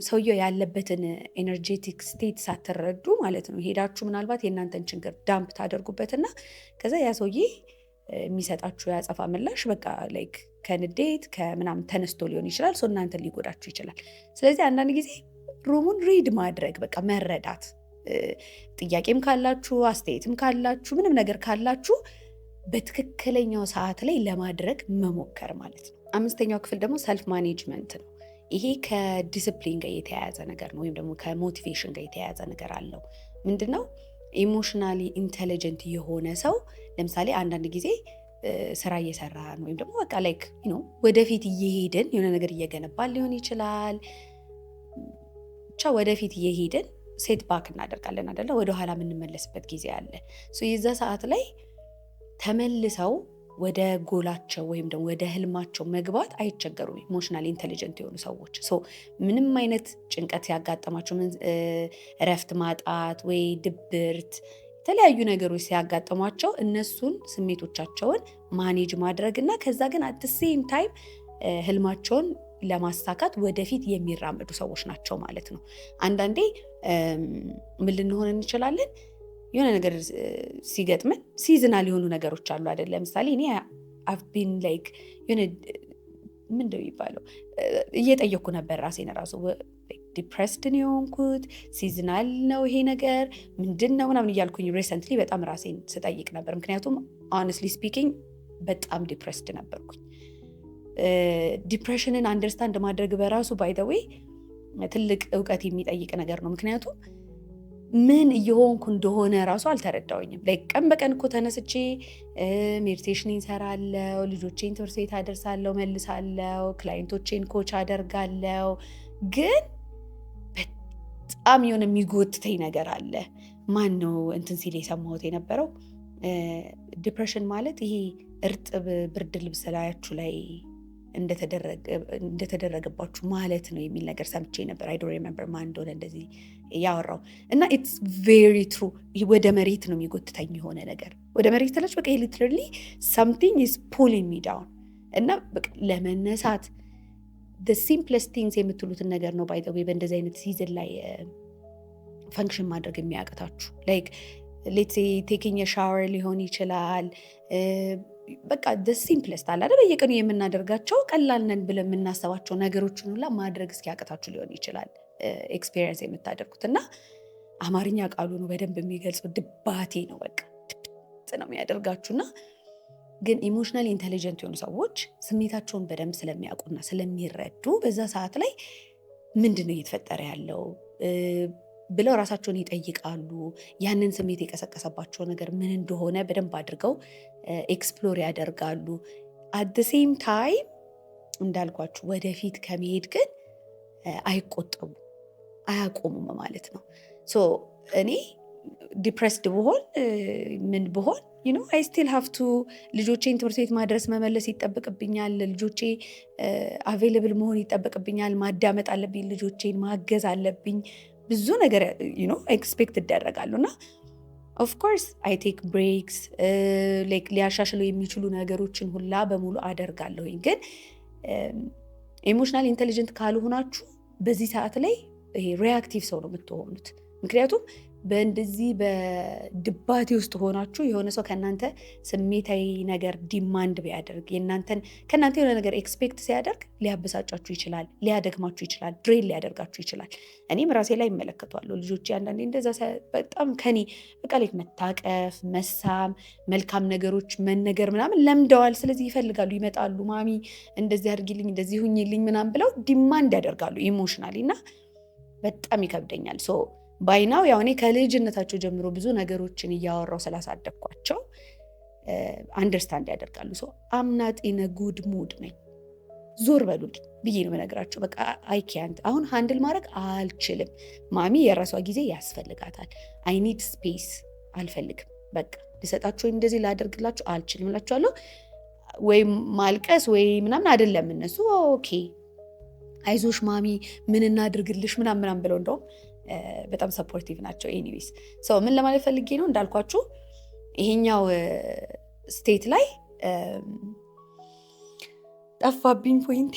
ሰውየው ያለበትን ኤነርጄቲክ ስቴት ሳትረዱ ማለት ነው ሄዳችሁ ምናልባት የእናንተን ችግር ዳምፕ ታደርጉበትና ከዛ ያ ሰውዬ የሚሰጣችሁ ያጸፋ ምላሽ በቃ ላይክ ከንዴት ከምናምን ተነስቶ ሊሆን ይችላል። ሰው እናንተን ሊጎዳችሁ ይችላል። ስለዚህ አንዳንድ ጊዜ ሩሙን ሪድ ማድረግ በቃ መረዳት፣ ጥያቄም ካላችሁ አስተያየትም ካላችሁ ምንም ነገር ካላችሁ በትክክለኛው ሰዓት ላይ ለማድረግ መሞከር ማለት ነው። 5ኛው ክፍል ደግሞ ሰልፍ ማኔጅመንት ነው። ይሄ ከዲስፕሊን ጋር የተያያዘ ነገር ነው፣ ወይም ደግሞ ከሞቲቬሽን ጋር የተያያዘ ነገር አለው። ምንድነው? ኢሞሽናሊ ኢንቴሊጀንት የሆነ ሰው ለምሳሌ አንዳንድ ጊዜ ስራ እየሰራን ወይም ደግሞ በቃ ላይክ ወደፊት እየሄድን የሆነ ነገር እየገነባን ሊሆን ይችላል። ብቻ ወደፊት እየሄድን ሴት ባክ እናደርጋለን አይደለ? ወደኋላ የምንመለስበት ጊዜ አለ። የዛ ሰዓት ላይ ተመልሰው ወደ ጎላቸው ወይም ደግሞ ወደ ህልማቸው መግባት አይቸገሩም ኢሞሽናሊ ኢንቴሊጀንት የሆኑ ሰዎች። ምንም አይነት ጭንቀት ሲያጋጥማቸው፣ እረፍት ማጣት ወይ ድብርት፣ የተለያዩ ነገሮች ሲያጋጥሟቸው እነሱን ስሜቶቻቸውን ማኔጅ ማድረግ እና ከዛ ግን አት ሴም ታይም ህልማቸውን ለማሳካት ወደፊት የሚራመዱ ሰዎች ናቸው ማለት ነው። አንዳንዴ ምን ልንሆን እንችላለን? የሆነ ነገር ሲገጥመን ሲዝናል የሆኑ ነገሮች አሉ አይደል? ለምሳሌ እኔ I've been like የሆነ ምንድነው የሚባለው እየጠየኩ ነበር ራሴን ራሱ ዲፕሬስድ ነው የሆንኩት፣ ሲዝናል ነው ይሄ ነገር ምንድን ነው ምናምን እያልኩኝ ሪሰንትሊ በጣም ራሴን ስጠይቅ ነበር። ምክንያቱም ሆነስትሊ ስፒኪንግ በጣም ዲፕሬስድ ነበርኩኝ። ዲፕሬሽንን አንደርስታንድ ማድረግ በራሱ ባይ ዘ ዌይ ትልቅ እውቀት የሚጠይቅ ነገር ነው። ምክንያቱም ምን እየሆንኩ እንደሆነ ራሱ አልተረዳውኝም። ቀን በቀን እኮ ተነስቼ ሜዲቴሽን እንሰራለው፣ ልጆቼን ትምህርት ቤት አደርሳለው፣ መልሳለው፣ ክላይንቶቼን ኮች አደርጋለው። ግን በጣም የሆነ የሚጎትተኝ ነገር አለ። ማን ነው እንትን ሲል የሰማሁት የነበረው ዲፕሬሽን ማለት ይሄ እርጥብ ብርድ ልብስ ላያችሁ ላይ እንደተደረገባችሁ ማለት ነው የሚል ነገር ሰምቼ ነበር። አይ ዶንት ሪሜምበር ማን እንደሆነ እንደዚህ ያወራው እና ኢትስ ቬሪ ትሩ። ወደ መሬት ነው የሚጎትተኝ የሆነ ነገር ወደ መሬት ተለች በቃ ሊትራሊ something is pulling me down እና በቃ ለመነሳት the simplest things የምትሉትን ነገር ነው ባይ ዘ ዌይ በእንደዚህ አይነት ሲዝን ላይ ፈንክሽን ማድረግ የሚያቅታችሁ ላይክ ሌትስ ሴይ ቴኪንግ a shower ሊሆን ይችላል። በቃ the simplest አለ አይደል? በየቀኑ የምናደርጋቸው ቀላል ነን ብለን የምናስባቸው ነገሮችን ሁላ ማድረግ እስኪያቅታችሁ ሊሆን ይችላል ኤክስፒሪየንስ የምታደርጉት እና አማርኛ ቃሉ ነው በደንብ የሚገልጸው ድባቴ ነው። በቃ ድብት ነው የሚያደርጋችሁና ግን ኢሞሽናሊ ኢንቴሊጀንት የሆኑ ሰዎች ስሜታቸውን በደንብ ስለሚያውቁና ስለሚረዱ በዛ ሰዓት ላይ ምንድነው እየተፈጠረ ያለው ብለው ራሳቸውን ይጠይቃሉ። ያንን ስሜት የቀሰቀሰባቸው ነገር ምን እንደሆነ በደንብ አድርገው ኤክስፕሎር ያደርጋሉ። አት ዘ ሴም ታይም እንዳልኳችሁ ወደፊት ከመሄድ ግን አይቆጠቡ አያቆሙም ማለት ነው። እኔ ዲፕሬስድ ብሆን ምን ብሆን I still have to ልጆቼን ትምህርት ቤት ማድረስ መመለስ ይጠበቅብኛል። ልጆቼ አቬይለብል መሆን ይጠበቅብኛል። ማዳመጥ አለብኝ። ልጆቼን ማገዝ አለብኝ። ብዙ ነገር ኤክስፔክት ይደረጋሉና ኦፍ ኮርስ አይ ቴክ ብሬክስ ሊያሻሽሉ የሚችሉ ነገሮችን ሁላ በሙሉ አደርጋለሁኝ። ግን ኢሞሽናል ኢንቴሊጀንት ካልሆናችሁ በዚህ ሰዓት ላይ ይሄ ሪአክቲቭ ሰው ነው የምትሆኑት። ምክንያቱም በእንደዚህ በድባቴ ውስጥ ሆናችሁ የሆነ ሰው ከእናንተ ስሜታዊ ነገር ዲማንድ ቢያደርግ ከእናንተ የሆነ ነገር ኤክስፔክት ሲያደርግ ሊያበሳጫችሁ ይችላል፣ ሊያደግማችሁ ይችላል፣ ድሬን ሊያደርጋችሁ ይችላል። እኔም ራሴ ላይ እመለከተዋለሁ። ልጆቼ አንዳንዴ እንደዛ በጣም ከኔ በቃ ላይ መታቀፍ፣ መሳም፣ መልካም ነገሮች መነገር ምናምን ለምደዋል። ስለዚህ ይፈልጋሉ፣ ይመጣሉ፣ ማሚ እንደዚህ አድርጊልኝ፣ እንደዚህ ሁኝልኝ ምናምን ብለው ዲማንድ ያደርጋሉ ኢሞሽናሊ እና በጣም ይከብደኛል። ባይናው ያው እኔ ከልጅነታቸው ጀምሮ ብዙ ነገሮችን እያወራው ስላሳደግኳቸው አንደርስታንድ ያደርጋሉ። ሶ አምናት ኢን ጉድ ሙድ ነኝ፣ ዞር በሉልኝ ብዬ ነው የምነግራቸው። በቃ አይ ካንት አሁን ሃንድል ማድረግ አልችልም። ማሚ የራሷ ጊዜ ያስፈልጋታል። አይ ኒድ ስፔስ፣ አልፈልግም፣ በቃ ልሰጣችሁ ወይም እንደዚህ ላደርግላችሁ አልችልም እላችኋለሁ። ወይም ማልቀስ ወይ ምናምን አይደለም። እነሱ ኦኬ አይዞሽ ማሚ ምን እናድርግልሽ ምናምን ብለው እንደውም በጣም ሰፖርቲቭ ናቸው። ኤኒዌይስ ሰው ምን ለማለት ፈልጌ ነው እንዳልኳችሁ ይሄኛው ስቴት ላይ ጠፋብኝ ፖይንት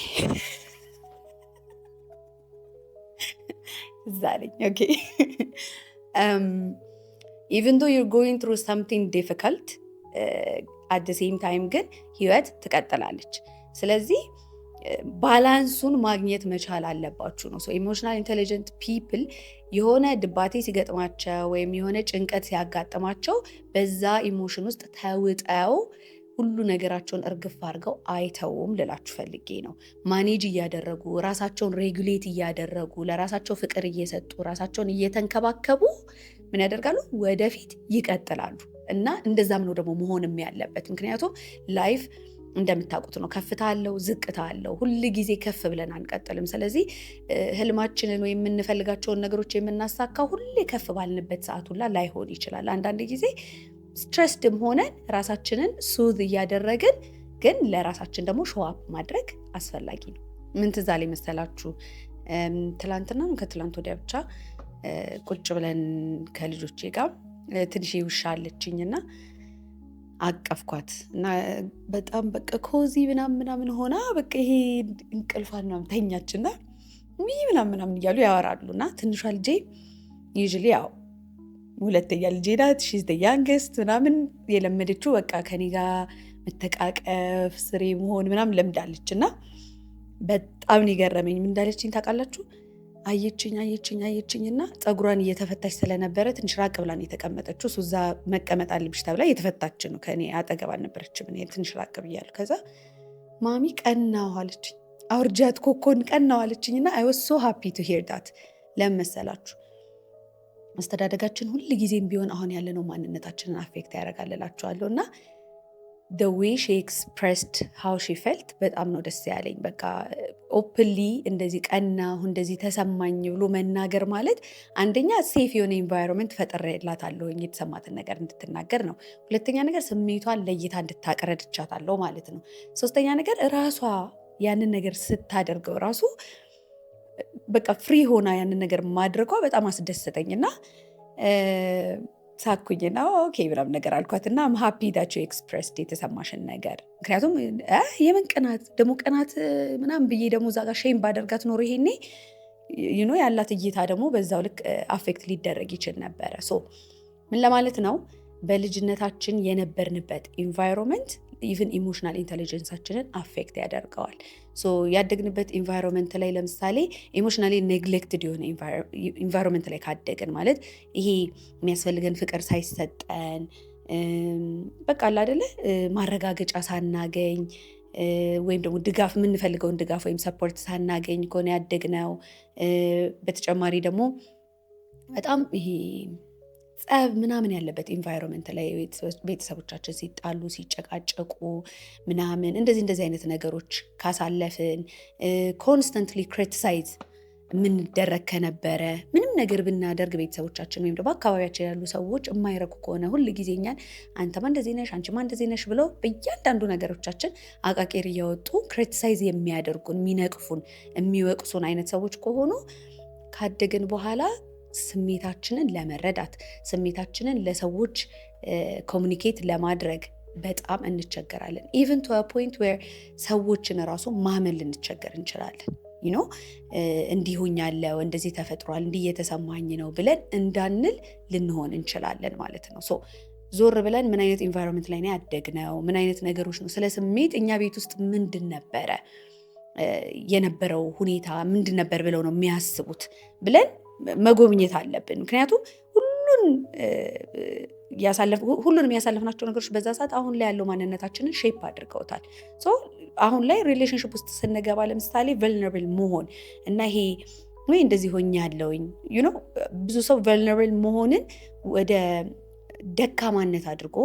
ዛሬኝ ኦኬ even though you're going through something difficult at the same time ግን ህይወት ትቀጥላለች። ስለዚህ ባላንሱን ማግኘት መቻል አለባችሁ ነው። ኢሞሽናል ኢንቴሊጀንት ፒፕል የሆነ ድባቴ ሲገጥማቸው ወይም የሆነ ጭንቀት ሲያጋጥማቸው በዛ ኢሞሽን ውስጥ ተውጠው ሁሉ ነገራቸውን እርግፍ አድርገው አይተውም ልላችሁ ፈልጌ ነው። ማኔጅ እያደረጉ ራሳቸውን ሬጉሌት እያደረጉ ለራሳቸው ፍቅር እየሰጡ ራሳቸውን እየተንከባከቡ ምን ያደርጋሉ? ወደፊት ይቀጥላሉ። እና እንደዛም ነው ደግሞ መሆንም ያለበት። ምክንያቱም ላይፍ እንደምታውቁት ነው፣ ከፍታ አለው፣ ዝቅታ አለው። ሁል ጊዜ ከፍ ብለን አንቀጥልም። ስለዚህ ህልማችንን ወይም የምንፈልጋቸውን ነገሮች የምናሳካው ሁሌ ከፍ ባልንበት ሰዓት ሁላ ላይሆን ይችላል። አንዳንድ ጊዜ ስትረስድም ሆነን ራሳችንን ሱዝ እያደረግን ግን ለራሳችን ደግሞ ሾዋፕ ማድረግ አስፈላጊ ነው። ምን ትዝ አለኝ መሰላችሁ? ትላንትና ከትላንት ወዲያ ብቻ ቁጭ ብለን ከልጆቼ ጋር ትንሽ ውሻ አለችኝና አቀፍኳት እና በጣም በቃ ኮዚ ምናምን ሆና በቃ ይሄ እንቅልፏን ምናምን ተኛችና ምናምን እያሉ ያወራሉና ትንሿ ልጄ ዩዥሊ ያው ሁለተኛ ልጄ ናት፣ ሺዝ ዘ ያንግስት ምናምን የለመደችው በቃ ከኔ ጋር መተቃቀፍ ስሬ መሆን ምናምን ለምዳለችና በጣም የገረመኝ ምን እንዳለችኝ ታውቃላችሁ? አየችኝና ፀጉሯን እየተፈታች ስለነበረ ትንሽ ራቅ ብላ ነው የተቀመጠችው። እሱ እዛ መቀመጥ አለብሽ ተብላ እየተፈታች ነው፣ ከኔ አጠገብ አልነበረችም። እኔ ትንሽ ራቅ ብያለሁ። ከዛ ማሚ ቀናው አለችኝ፣ አውርጃት ኮኮን ቀናው አለችኝና አይ ዋዝ ሶ ሃፒ ቱ ሂር ዳት። ለምን መሰላችሁ? አስተዳደጋችን ሁል ጊዜም ቢሆን አሁን ያለነው ማንነታችንን አፌክት ያደርጋል እላችኋለሁ። እና the way she expressed how she felt በጣም ነው ደስ ያለኝ። በቃ ኦፕንሊ እንደዚህ ቀናሁ እንደዚህ ተሰማኝ ብሎ መናገር ማለት አንደኛ ሴፍ የሆነ ኤንቫይሮንመንት ፈጥሬላታለሁ የተሰማትን ነገር እንድትናገር ነው። ሁለተኛ ነገር ስሜቷን ለይታ እንድታቀረድቻታለሁ ማለት ነው። ሶስተኛ ነገር ራሷ ያንን ነገር ስታደርገው ራሱ በቃ ፍሪ ሆና ያንን ነገር ማድረጓ በጣም አስደሰተኝና ሳኩኝና ኦኬ ምናምን ነገር አልኳትና አም ሃፒ ዳት ዩ ኤክስፕረስድ የተሰማሽን ነገር። ምክንያቱም የምን ቅናት ደግሞ ቅናት ምናምን ብዬ ደግሞ እዛ ጋር ሼም ባደርጋት ኖሮ ይሄኔ ያላት እይታ ደግሞ በዛው ልክ አፌክት ሊደረግ ይችል ነበረ። ሶ ምን ለማለት ነው? በልጅነታችን የነበርንበት ኢንቫይሮንመንት ኢቭን ኢሞሽናል ኢንቴሊጀንሳችንን አፌክት ያደርገዋል። ሶ ያደግንበት ኢንቫይሮንመንት ላይ ለምሳሌ ኢሞሽናሊ ኔግሌክትድ የሆነ ኢንቫይሮንመንት ላይ ካደግን ማለት ይሄ የሚያስፈልገን ፍቅር ሳይሰጠን በቃ አለ አይደለ ማረጋገጫ ሳናገኝ ወይም ደግሞ ድጋፍ የምንፈልገውን ድጋፍ ወይም ሰፖርት ሳናገኝ ከሆነ ያደግነው። በተጨማሪ ደግሞ በጣም ይሄ ጸብ ምናምን ያለበት ኢንቫይሮንመንት ላይ ቤተሰቦቻችን ሲጣሉ ሲጨቃጨቁ ምናምን እንደዚህ አይነት ነገሮች ካሳለፍን ኮንስተንትሊ ክሪቲሳይዝ የምንደረግ ከነበረ ምንም ነገር ብናደርግ ቤተሰቦቻችን ወይም ደግሞ አካባቢያችን ያሉ ሰዎች የማይረኩ ከሆነ ሁል ጊዜ እኛን አንተማ እንደዚህ ነሽ አንቺማ እንደዚህ ነሽ ብለው በእያንዳንዱ ነገሮቻችን አቃቄር እያወጡ ክሪቲሳይዝ የሚያደርጉን የሚነቅፉን የሚወቅሱን አይነት ሰዎች ከሆኑ ካደግን በኋላ ስሜታችንን ለመረዳት ስሜታችንን ለሰዎች ኮሙኒኬት ለማድረግ በጣም እንቸገራለን። ኢቨን ቱ አ ፖይንት ዌር ሰዎችን ራሱ ማመን ልንቸገር እንችላለን። እንዲሁኛለው እንደዚህ ተፈጥሯል እንዲህ እየተሰማኝ ነው ብለን እንዳንል ልንሆን እንችላለን ማለት ነው። ሶ ዞር ብለን ምን አይነት ኢንቫይሮንመንት ላይ ነው ያደግነው፣ ምን አይነት ነገሮች ነው ስለ ስሜት እኛ ቤት ውስጥ ምንድን ነበረ የነበረው ሁኔታ ምንድን ነበር ብለው ነው የሚያስቡት ብለን መጎብኘት አለብን። ምክንያቱም ሁሉንም ያሳለፍናቸው ነገሮች በዛ ሰዓት አሁን ላይ ያለው ማንነታችንን ሼፕ አድርገውታል። አሁን ላይ ሪሌሽንሽፕ ውስጥ ስንገባ ለምሳሌ ቨልነራብል መሆን እና ይሄ ወይ እንደዚህ ሆኛለሁኝ ብዙ ሰው ቨልነራብል መሆንን ወደ ደካማነት አድርጎ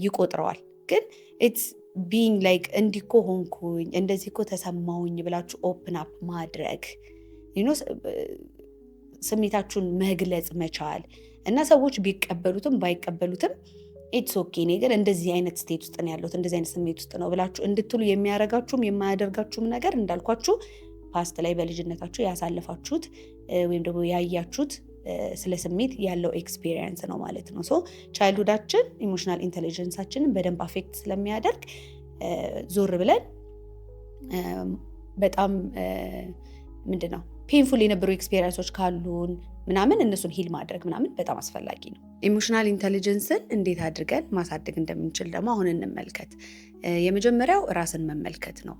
ይቆጥረዋል። ግን ኢትስ ቢንግ ላይክ እንዲኮ ሆንኩኝ እንደዚህ እኮ ተሰማውኝ ብላችሁ ኦፕን አፕ ማድረግ ስሜታችሁን መግለጽ መቻል እና ሰዎች ቢቀበሉትም ባይቀበሉትም ኢትስ ኦኬ እኔ ግን እንደዚህ አይነት ስቴት ውስጥ ነው ያለሁት እንደዚህ አይነት ስሜት ውስጥ ነው ብላችሁ እንድትሉ የሚያረጋችሁም የማያደርጋችሁም ነገር እንዳልኳችሁ ፓስት ላይ በልጅነታችሁ ያሳለፋችሁት ወይም ደግሞ ያያችሁት ስለ ስሜት ያለው ኤክስፒሪየንስ ነው ማለት ነው። ሶ ቻይልድሁዳችን ኢሞሽናል ኢንቴሊጀንሳችንን በደንብ አፌክት ስለሚያደርግ ዞር ብለን በጣም ምንድነው ፔንፉል የነበሩ ኤክስፒሪየንሶች ካሉን ምናምን እነሱን ሂል ማድረግ ምናምን በጣም አስፈላጊ ነው። ኢሞሽናል ኢንቴሊጀንስን እንዴት አድርገን ማሳደግ እንደምንችል ደግሞ አሁን እንመልከት። የመጀመሪያው ራስን መመልከት ነው።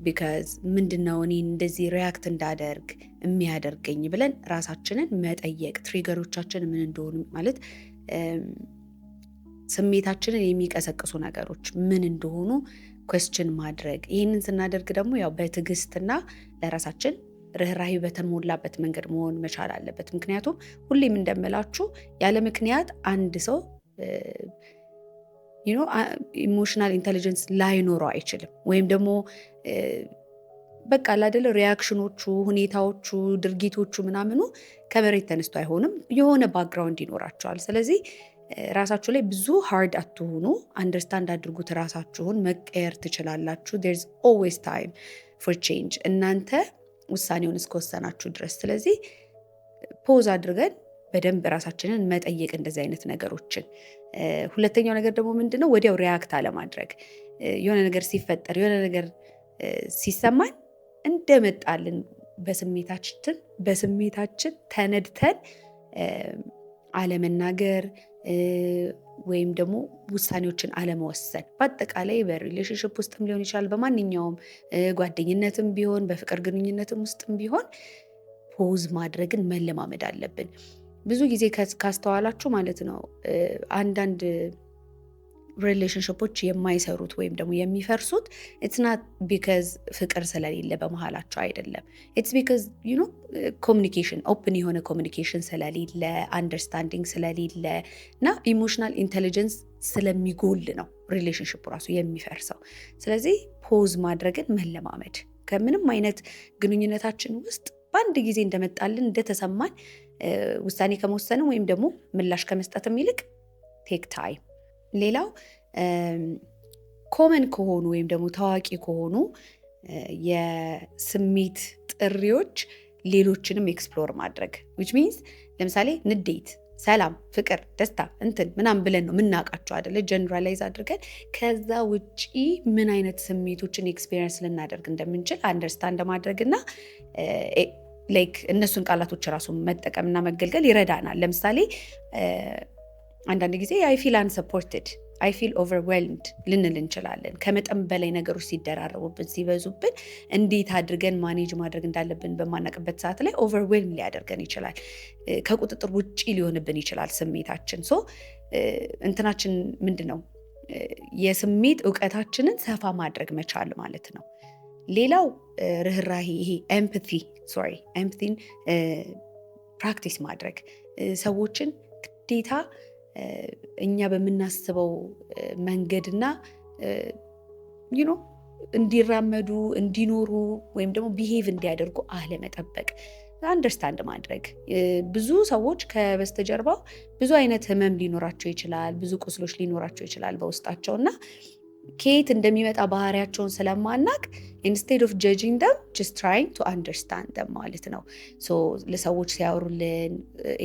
ቢካዝ ምንድነው እኔ እንደዚህ ሪያክት እንዳደርግ የሚያደርገኝ ብለን ራሳችንን መጠየቅ፣ ትሪገሮቻችን ምን እንደሆኑ ማለት ስሜታችንን የሚቀሰቅሱ ነገሮች ምን እንደሆኑ ኩዌስችን ማድረግ። ይህንን ስናደርግ ደግሞ ያው በትዕግስትና ለራሳችን ርህራሄ በተሞላበት መንገድ መሆን መቻል አለበት። ምክንያቱም ሁሌም እንደምላችሁ ያለ ምክንያት አንድ ሰው ኢሞሽናል ኢንቴሊጀንስ ላይኖረው አይችልም። ወይም ደግሞ በቃ አይደለ ሪያክሽኖቹ፣ ሁኔታዎቹ፣ ድርጊቶቹ ምናምኑ ከመሬት ተነስቶ አይሆንም። የሆነ ባክግራውንድ ይኖራቸዋል። ስለዚህ ራሳችሁ ላይ ብዙ ሃርድ አትሆኑ። አንደርስታንድ አድርጉት። ራሳችሁን መቀየር ትችላላችሁ። there's always time for change እናንተ ውሳኔውን እስከወሰናችሁ ድረስ። ስለዚህ ፖዝ አድርገን በደንብ ራሳችንን መጠየቅ እንደዚህ አይነት ነገሮችን። ሁለተኛው ነገር ደግሞ ምንድነው ወዲያው ሪያክት አለማድረግ። የሆነ ነገር ሲፈጠር የሆነ ነገር ሲሰማን እንደመጣልን በስሜታችን ተነድተን አለመናገር ወይም ደግሞ ውሳኔዎችን አለመወሰን። በአጠቃላይ በሪሌሽንሽፕ ውስጥም ሊሆን ይችላል፣ በማንኛውም ጓደኝነትም ቢሆን በፍቅር ግንኙነትም ውስጥም ቢሆን ፖዝ ማድረግን መለማመድ አለብን። ብዙ ጊዜ ካስተዋላችሁ ማለት ነው አንዳንድ ሪሌሽንሽፖች የማይሰሩት ወይም ደግሞ የሚፈርሱት ኢትስ ናት ቢካዝ ፍቅር ስለሌለ በመሃላቸው አይደለም። ኢትስ ቢካዝ ኮሚኒኬሽን ኦፕን የሆነ ኮሚኒኬሽን ስለሌለ፣ አንደርስታንዲንግ ስለሌለ እና ኢሞሽናል ኢንቴሊጀንስ ስለሚጎል ነው ሪሌሽንሽፕ ራሱ የሚፈርሰው። ስለዚህ ፖዝ ማድረግን መለማመድ ከምንም አይነት ግንኙነታችን ውስጥ በአንድ ጊዜ እንደመጣልን እንደተሰማን ውሳኔ ከመወሰንም ወይም ደግሞ ምላሽ ከመስጠትም ይልቅ ቴክ ታይም። ሌላው ኮመን ከሆኑ ወይም ደግሞ ታዋቂ ከሆኑ የስሜት ጥሪዎች ሌሎችንም ኤክስፕሎር ማድረግ which means ለምሳሌ ንዴት፣ ሰላም፣ ፍቅር፣ ደስታ እንትን ምናምን ብለን ነው የምናውቃቸው አይደለ? ጀነራላይዝ አድርገን ከዛ ውጪ ምን አይነት ስሜቶችን ኤክስፒሪየንስ ልናደርግ እንደምንችል አንደርስታንድ ማድረግና ላይክ እነሱን ቃላቶች ራሱ መጠቀምና መገልገል ይረዳናል። ለምሳሌ አንዳንድ ጊዜ አይ ፊል አንሰፖርትድ፣ አይ ፊል ኦቨርዌልምድ ልንል እንችላለን። ከመጠን በላይ ነገሮች ሲደራረቡብን ሲበዙብን እንዴት አድርገን ማኔጅ ማድረግ እንዳለብን በማናቅበት ሰዓት ላይ ኦቨርዌልም ሊያደርገን ይችላል። ከቁጥጥር ውጪ ሊሆንብን ይችላል ስሜታችን። ሶ እንትናችን ምንድን ነው የስሜት እውቀታችንን ሰፋ ማድረግ መቻል ማለት ነው። ሌላው ርህራሄ፣ ይሄ ኤምፓቲን ፕራክቲስ ማድረግ ሰዎችን ግዴታ እኛ በምናስበው መንገድና እንዲራመዱ እንዲኖሩ ወይም ደግሞ ቢሄቭ እንዲያደርጉ አለመጠበቅ፣ አንደርስታንድ ማድረግ። ብዙ ሰዎች ከበስተጀርባው ብዙ አይነት ህመም ሊኖራቸው ይችላል፣ ብዙ ቁስሎች ሊኖራቸው ይችላል በውስጣቸው እና ከየት እንደሚመጣ ባህሪያቸውን ስለማናቅ ኢንስቴድ ኦፍ ጀጂንግ ደም ጀስት ትራይንግ ቱ አንደርስታንድ ደም ማለት ነው። ሶ ለሰዎች ሲያወሩልን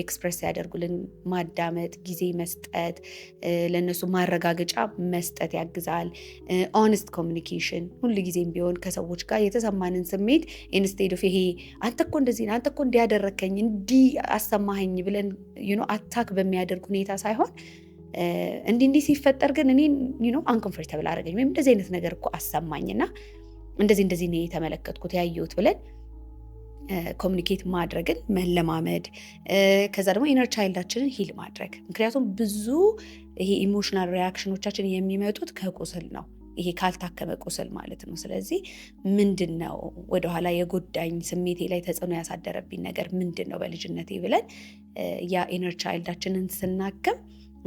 ኤክስፕሬስ ሲያደርጉልን ማዳመጥ፣ ጊዜ መስጠት፣ ለእነሱ ማረጋገጫ መስጠት ያግዛል። ኦነስት ኮሚኒኬሽን፣ ሁል ጊዜም ቢሆን ከሰዎች ጋር የተሰማንን ስሜት ኢንስቴድ ኦፍ ይሄ አንተ እኮ እንደዚህ አንተ እኮ እንዲያደረከኝ እንዲህ አሰማኸኝ ብለን አታክ በሚያደርግ ሁኔታ ሳይሆን እንዲህ ሲፈጠር ግን እኔ አንኮምፎርታብል አደረገኝ ወይም እንደዚህ አይነት ነገር እኮ አሰማኝና እንደዚህ ነው የተመለከትኩት ያየሁት ብለን ኮሚኒኬት ማድረግን መለማመድ። ከዛ ደግሞ ኢነር ቻይልዳችንን ሂል ማድረግ። ምክንያቱም ብዙ ይሄ ኢሞሽናል ሪያክሽኖቻችን የሚመጡት ከቁስል ነው፣ ይሄ ካልታከመ ቁስል ማለት ነው። ስለዚህ ምንድን ነው ወደኋላ የጎዳኝ ስሜቴ ላይ ተጽዕኖ ያሳደረብኝ ነገር ምንድን ነው በልጅነቴ ብለን ያ ኢነር ቻይልዳችንን ስናክም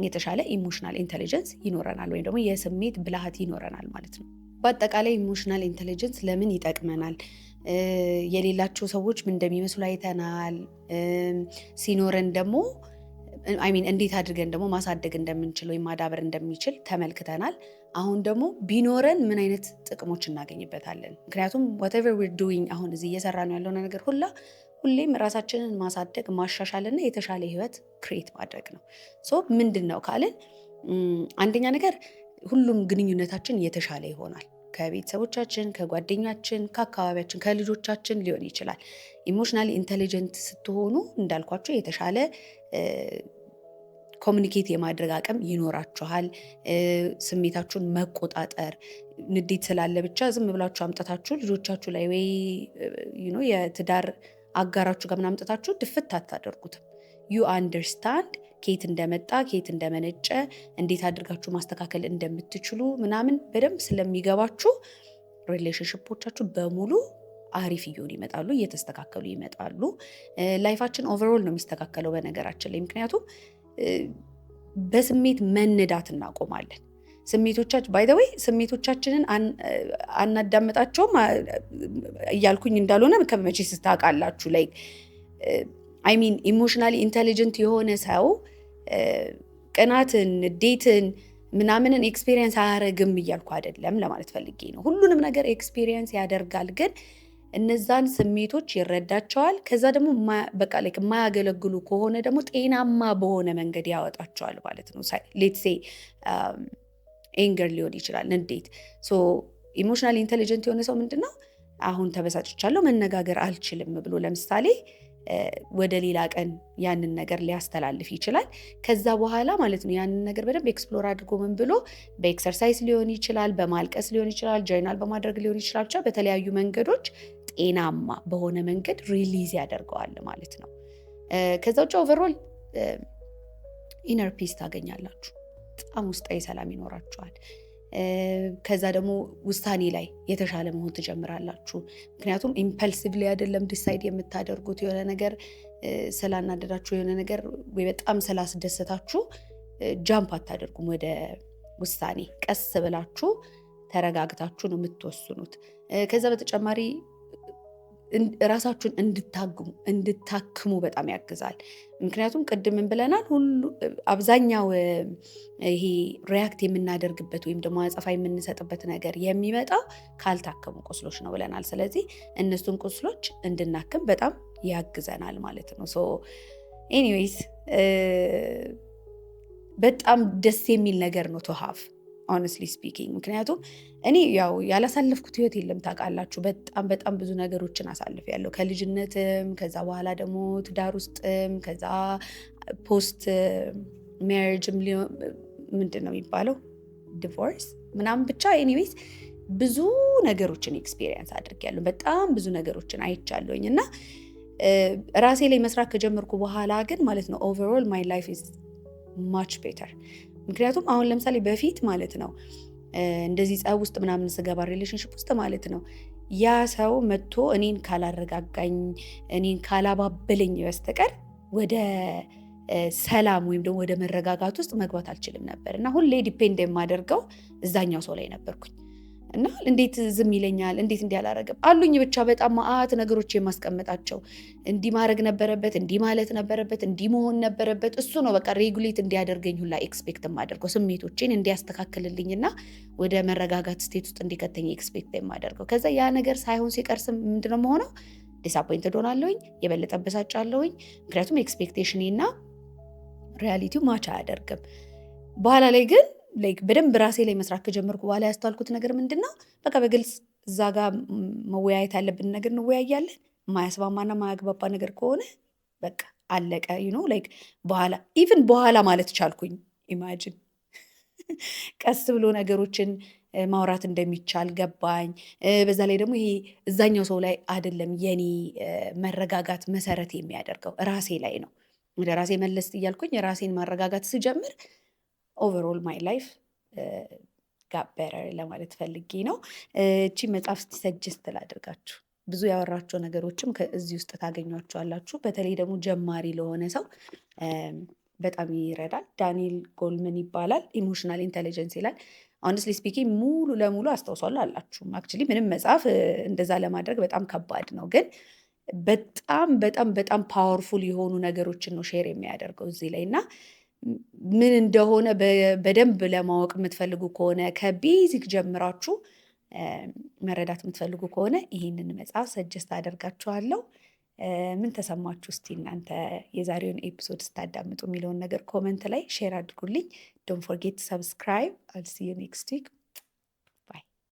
የተሻለ ኢሞሽናል ኢንተሊጀንስ ይኖረናል ወይም ደግሞ የስሜት ብልሃት ይኖረናል ማለት ነው። በአጠቃላይ ኢሞሽናል ኢንተሊጀንስ ለምን ይጠቅመናል? የሌላቸው ሰዎች ምን እንደሚመስሉ አይተናል። ሲኖረን ደግሞ እንዴት አድርገን ደግሞ ማሳደግ እንደምንችል ወይም ማዳበር እንደሚችል ተመልክተናል። አሁን ደግሞ ቢኖረን ምን አይነት ጥቅሞች እናገኝበታለን? ምክንያቱም whatever we're doing አሁን እዚህ እየሰራ ነው ያለው ነገር ሁሌም ራሳችንን ማሳደግ ማሻሻልና የተሻለ ህይወት ክሬት ማድረግ ነው። ምንድን ነው ካልን አንደኛ ነገር ሁሉም ግንኙነታችን የተሻለ ይሆናል። ከቤተሰቦቻችን፣ ከጓደኛችን፣ ከአካባቢያችን፣ ከልጆቻችን ሊሆን ይችላል። ኢሞሽናሊ ኢንተሊጀንት ስትሆኑ እንዳልኳቸው የተሻለ ኮሚኒኬት የማድረግ አቅም ይኖራችኋል። ስሜታችሁን መቆጣጠር፣ ንዴት ስላለ ብቻ ዝም ብላችሁ አምጥታችሁ ልጆቻችሁ ላይ ወይ የትዳር አጋራችሁ ጋር ምናምን አምጥታችሁ ድፍት አታደርጉትም። ዩ አንደርስታንድ ከየት እንደመጣ ከየት እንደመነጨ እንዴት አድርጋችሁ ማስተካከል እንደምትችሉ ምናምን በደንብ ስለሚገባችሁ ሪሌሽንሽፖቻችሁ በሙሉ አሪፍ እየሆኑ ይመጣሉ፣ እየተስተካከሉ ይመጣሉ። ላይፋችን ኦቨርኦል ነው የሚስተካከለው በነገራችን ላይ። ምክንያቱም በስሜት መነዳት እናቆማለን። ባይ ዘ ዌይ ስሜቶቻችንን አናዳምጣቸውም እያልኩኝ እንዳልሆነ ከመቼስ ታውቃላችሁ። ላይ ኢሞሽናሊ ኢንተሊጀንት የሆነ ሰው ቅናትን፣ ንዴትን ምናምንን ኤክስፔሪየንስ አያረግም እያልኩ አይደለም ለማለት ፈልጌ ነው። ሁሉንም ነገር ኤክስፔሪየንስ ያደርጋል፣ ግን እነዛን ስሜቶች ይረዳቸዋል። ከዛ ደግሞ በቃ ላይ የማያገለግሉ ከሆነ ደግሞ ጤናማ በሆነ መንገድ ያወጣቸዋል ማለት ነው። ሌትስ ሴይ ኤንገር ሊሆን ይችላል፣ ንዴት። ኢሞሽናሊ ኢንተሊጀንት የሆነ ሰው ምንድነው አሁን ተበሳጭቻለሁ መነጋገር አልችልም ብሎ ለምሳሌ ወደ ሌላ ቀን ያንን ነገር ሊያስተላልፍ ይችላል። ከዛ በኋላ ማለት ነው ያንን ነገር በደንብ ኤክስፕሎር አድርጎ ምን ብሎ በኤክሰርሳይዝ ሊሆን ይችላል፣ በማልቀስ ሊሆን ይችላል፣ ጆርናል በማድረግ ሊሆን ይችላል። ብቻ በተለያዩ መንገዶች ጤናማ በሆነ መንገድ ሪሊዝ ያደርገዋል ማለት ነው። ከዛ ውጭ ኦቨርኦል ኢነር ፒስ ታገኛላችሁ፣ በጣም ውስጣዊ ሰላም ይኖራችኋል። ከዛ ደግሞ ውሳኔ ላይ የተሻለ መሆን ትጀምራላችሁ። ምክንያቱም ኢምፐልሲቭሊ አይደለም ዲሳይድ የምታደርጉት። የሆነ ነገር ስላናደዳችሁ የሆነ ነገር ወይ በጣም ስላስደሰታችሁ ጃምፕ አታደርጉም ወደ ውሳኔ። ቀስ ብላችሁ ተረጋግታችሁ ነው የምትወስኑት። ከዛ በተጨማሪ ራሳችሁን እንድታክሙ በጣም ያግዛል። ምክንያቱም ቅድምን ብለናል፣ አብዛኛው ይሄ ሪያክት የምናደርግበት ወይም ደግሞ አጸፋ የምንሰጥበት ነገር የሚመጣው ካልታከሙ ቁስሎች ነው ብለናል። ስለዚህ እነሱን ቁስሎች እንድናክም በጣም ያግዘናል ማለት ነው። ኤኒዌይስ በጣም ደስ የሚል ነገር ነው ቱ ሃቭ ሆነስትሊ ስፒኪንግ። ምክንያቱም እኔ ያው ያላሳለፍኩት ህይወት የለም ታውቃላችሁ። በጣም ብዙ ነገሮችን አሳልፌያለሁ ከልጅነትም፣ ከዛ በኋላ ደግሞ ትዳር ውስጥም፣ ከዛ ፖስት ሜሪጅም ምንድን ነው የሚባለው ዲቮርስ ምናምን፣ ብቻ ኤኒዌይስ ብዙ ነገሮችን ኤክስፔሪየንስ አድርጌያለሁ። በጣም ብዙ ነገሮችን አይቻለሁኝ እና ራሴ ላይ መስራት ከጀመርኩ በኋላ ግን ማለት ነው ኦቨርኦል ማይ ላይፍ ኢዝ ማች ቤተር። ምክንያቱም አሁን ለምሳሌ በፊት ማለት ነው እንደዚህ ጸብ ውስጥ ምናምን ስገባ ሪሌሽንሽፕ ውስጥ ማለት ነው ያ ሰው መጥቶ እኔን ካላረጋጋኝ፣ እኔን ካላባበለኝ በስተቀር ወደ ሰላም ወይም ደግሞ ወደ መረጋጋት ውስጥ መግባት አልችልም ነበር እና ሁሌ ዲፔንድ የማደርገው እዛኛው ሰው ላይ ነበርኩኝ። እና እንዴት ዝም ይለኛል፣ እንዴት እንዲህ አላረገም አሉኝ። ብቻ በጣም ማአት ነገሮች የማስቀምጣቸው እንዲህ ማድረግ ነበረበት፣ እንዲህ ማለት ነበረበት፣ እንዲህ መሆን ነበረበት። እሱ ነው በቃ ሬጉሌት እንዲያደርገኝ ሁላ ኤክስፔክት የማደርገው፣ ስሜቶቼን እንዲያስተካክልልኝና ወደ መረጋጋት ስቴት ውስጥ እንዲከተኝ ኤክስፔክት የማደርገው። ከዛ ያ ነገር ሳይሆን ሲቀርስም ምንድነው መሆነው? ዲስአፖይንትድ ሆናለሁኝ፣ የበለጠ በሳጫለሁኝ። ምክንያቱም ኤክስፔክቴሽኔና ሪያሊቲው ማች አያደርግም። በኋላ ላይ ግን በደንብ ራሴ ላይ መስራት ከጀመርኩ በኋላ ያስተዋልኩት ነገር ምንድነው? በቃ በግልጽ እዛ ጋር መወያየት ያለብን ነገር እንወያያለን። ማያስማማና ማያግባባ ነገር ከሆነ በቃ አለቀ። በኋላ ማለት ቻልኩኝ። ኢማጂን ቀስ ብሎ ነገሮችን ማውራት እንደሚቻል ገባኝ። በዛ ላይ ደግሞ ይሄ እዛኛው ሰው ላይ አይደለም የኔ መረጋጋት መሰረት የሚያደርገው ራሴ ላይ ነው። ወደ ራሴ መለስ እያልኩኝ የራሴን ማረጋጋት ስጀምር ኦቨርኦል ማይ ላይፍ ጋት ቤተር ለማለት ፈልጌ ነው። እቺ መጽሐፍ ሰጀስት ላድርጋችሁ። ብዙ ያወራቸው ነገሮችም ከዚህ ውስጥ ታገኟቸዋላችሁ። በተለይ ደግሞ ጀማሪ ለሆነ ሰው በጣም ይረዳል። ዳንኤል ጎልመን ይባላል። ኢሞሽናል ኢንቴሊጀንስ ይላል። ሆነስትሊ ስፒኪንግ ሙሉ ለሙሉ አስታውሷለሁ አላችሁም። አክቹዋሊ ምንም መጽሐፍ እንደዛ ለማድረግ በጣም ከባድ ነው፣ ግን በጣም በጣም በጣም ፓወርፉል የሆኑ ነገሮችን ነው ሼር የሚያደርገው እዚህ ላይ እና ምን እንደሆነ በደንብ ለማወቅ የምትፈልጉ ከሆነ ከቤዚክ ጀምራችሁ መረዳት የምትፈልጉ ከሆነ ይህንን መጽሐፍ ሰጀስት አደርጋችኋለሁ። ምን ተሰማችሁ? እስቲ እናንተ የዛሬውን ኤፒሶድ ስታዳምጡ የሚለውን ነገር ኮመንት ላይ ሼር አድርጉልኝ። ዶንት ፎርጌት ሰብስክራይብ። አል ሲ ዩ ኔክስት ዊክ።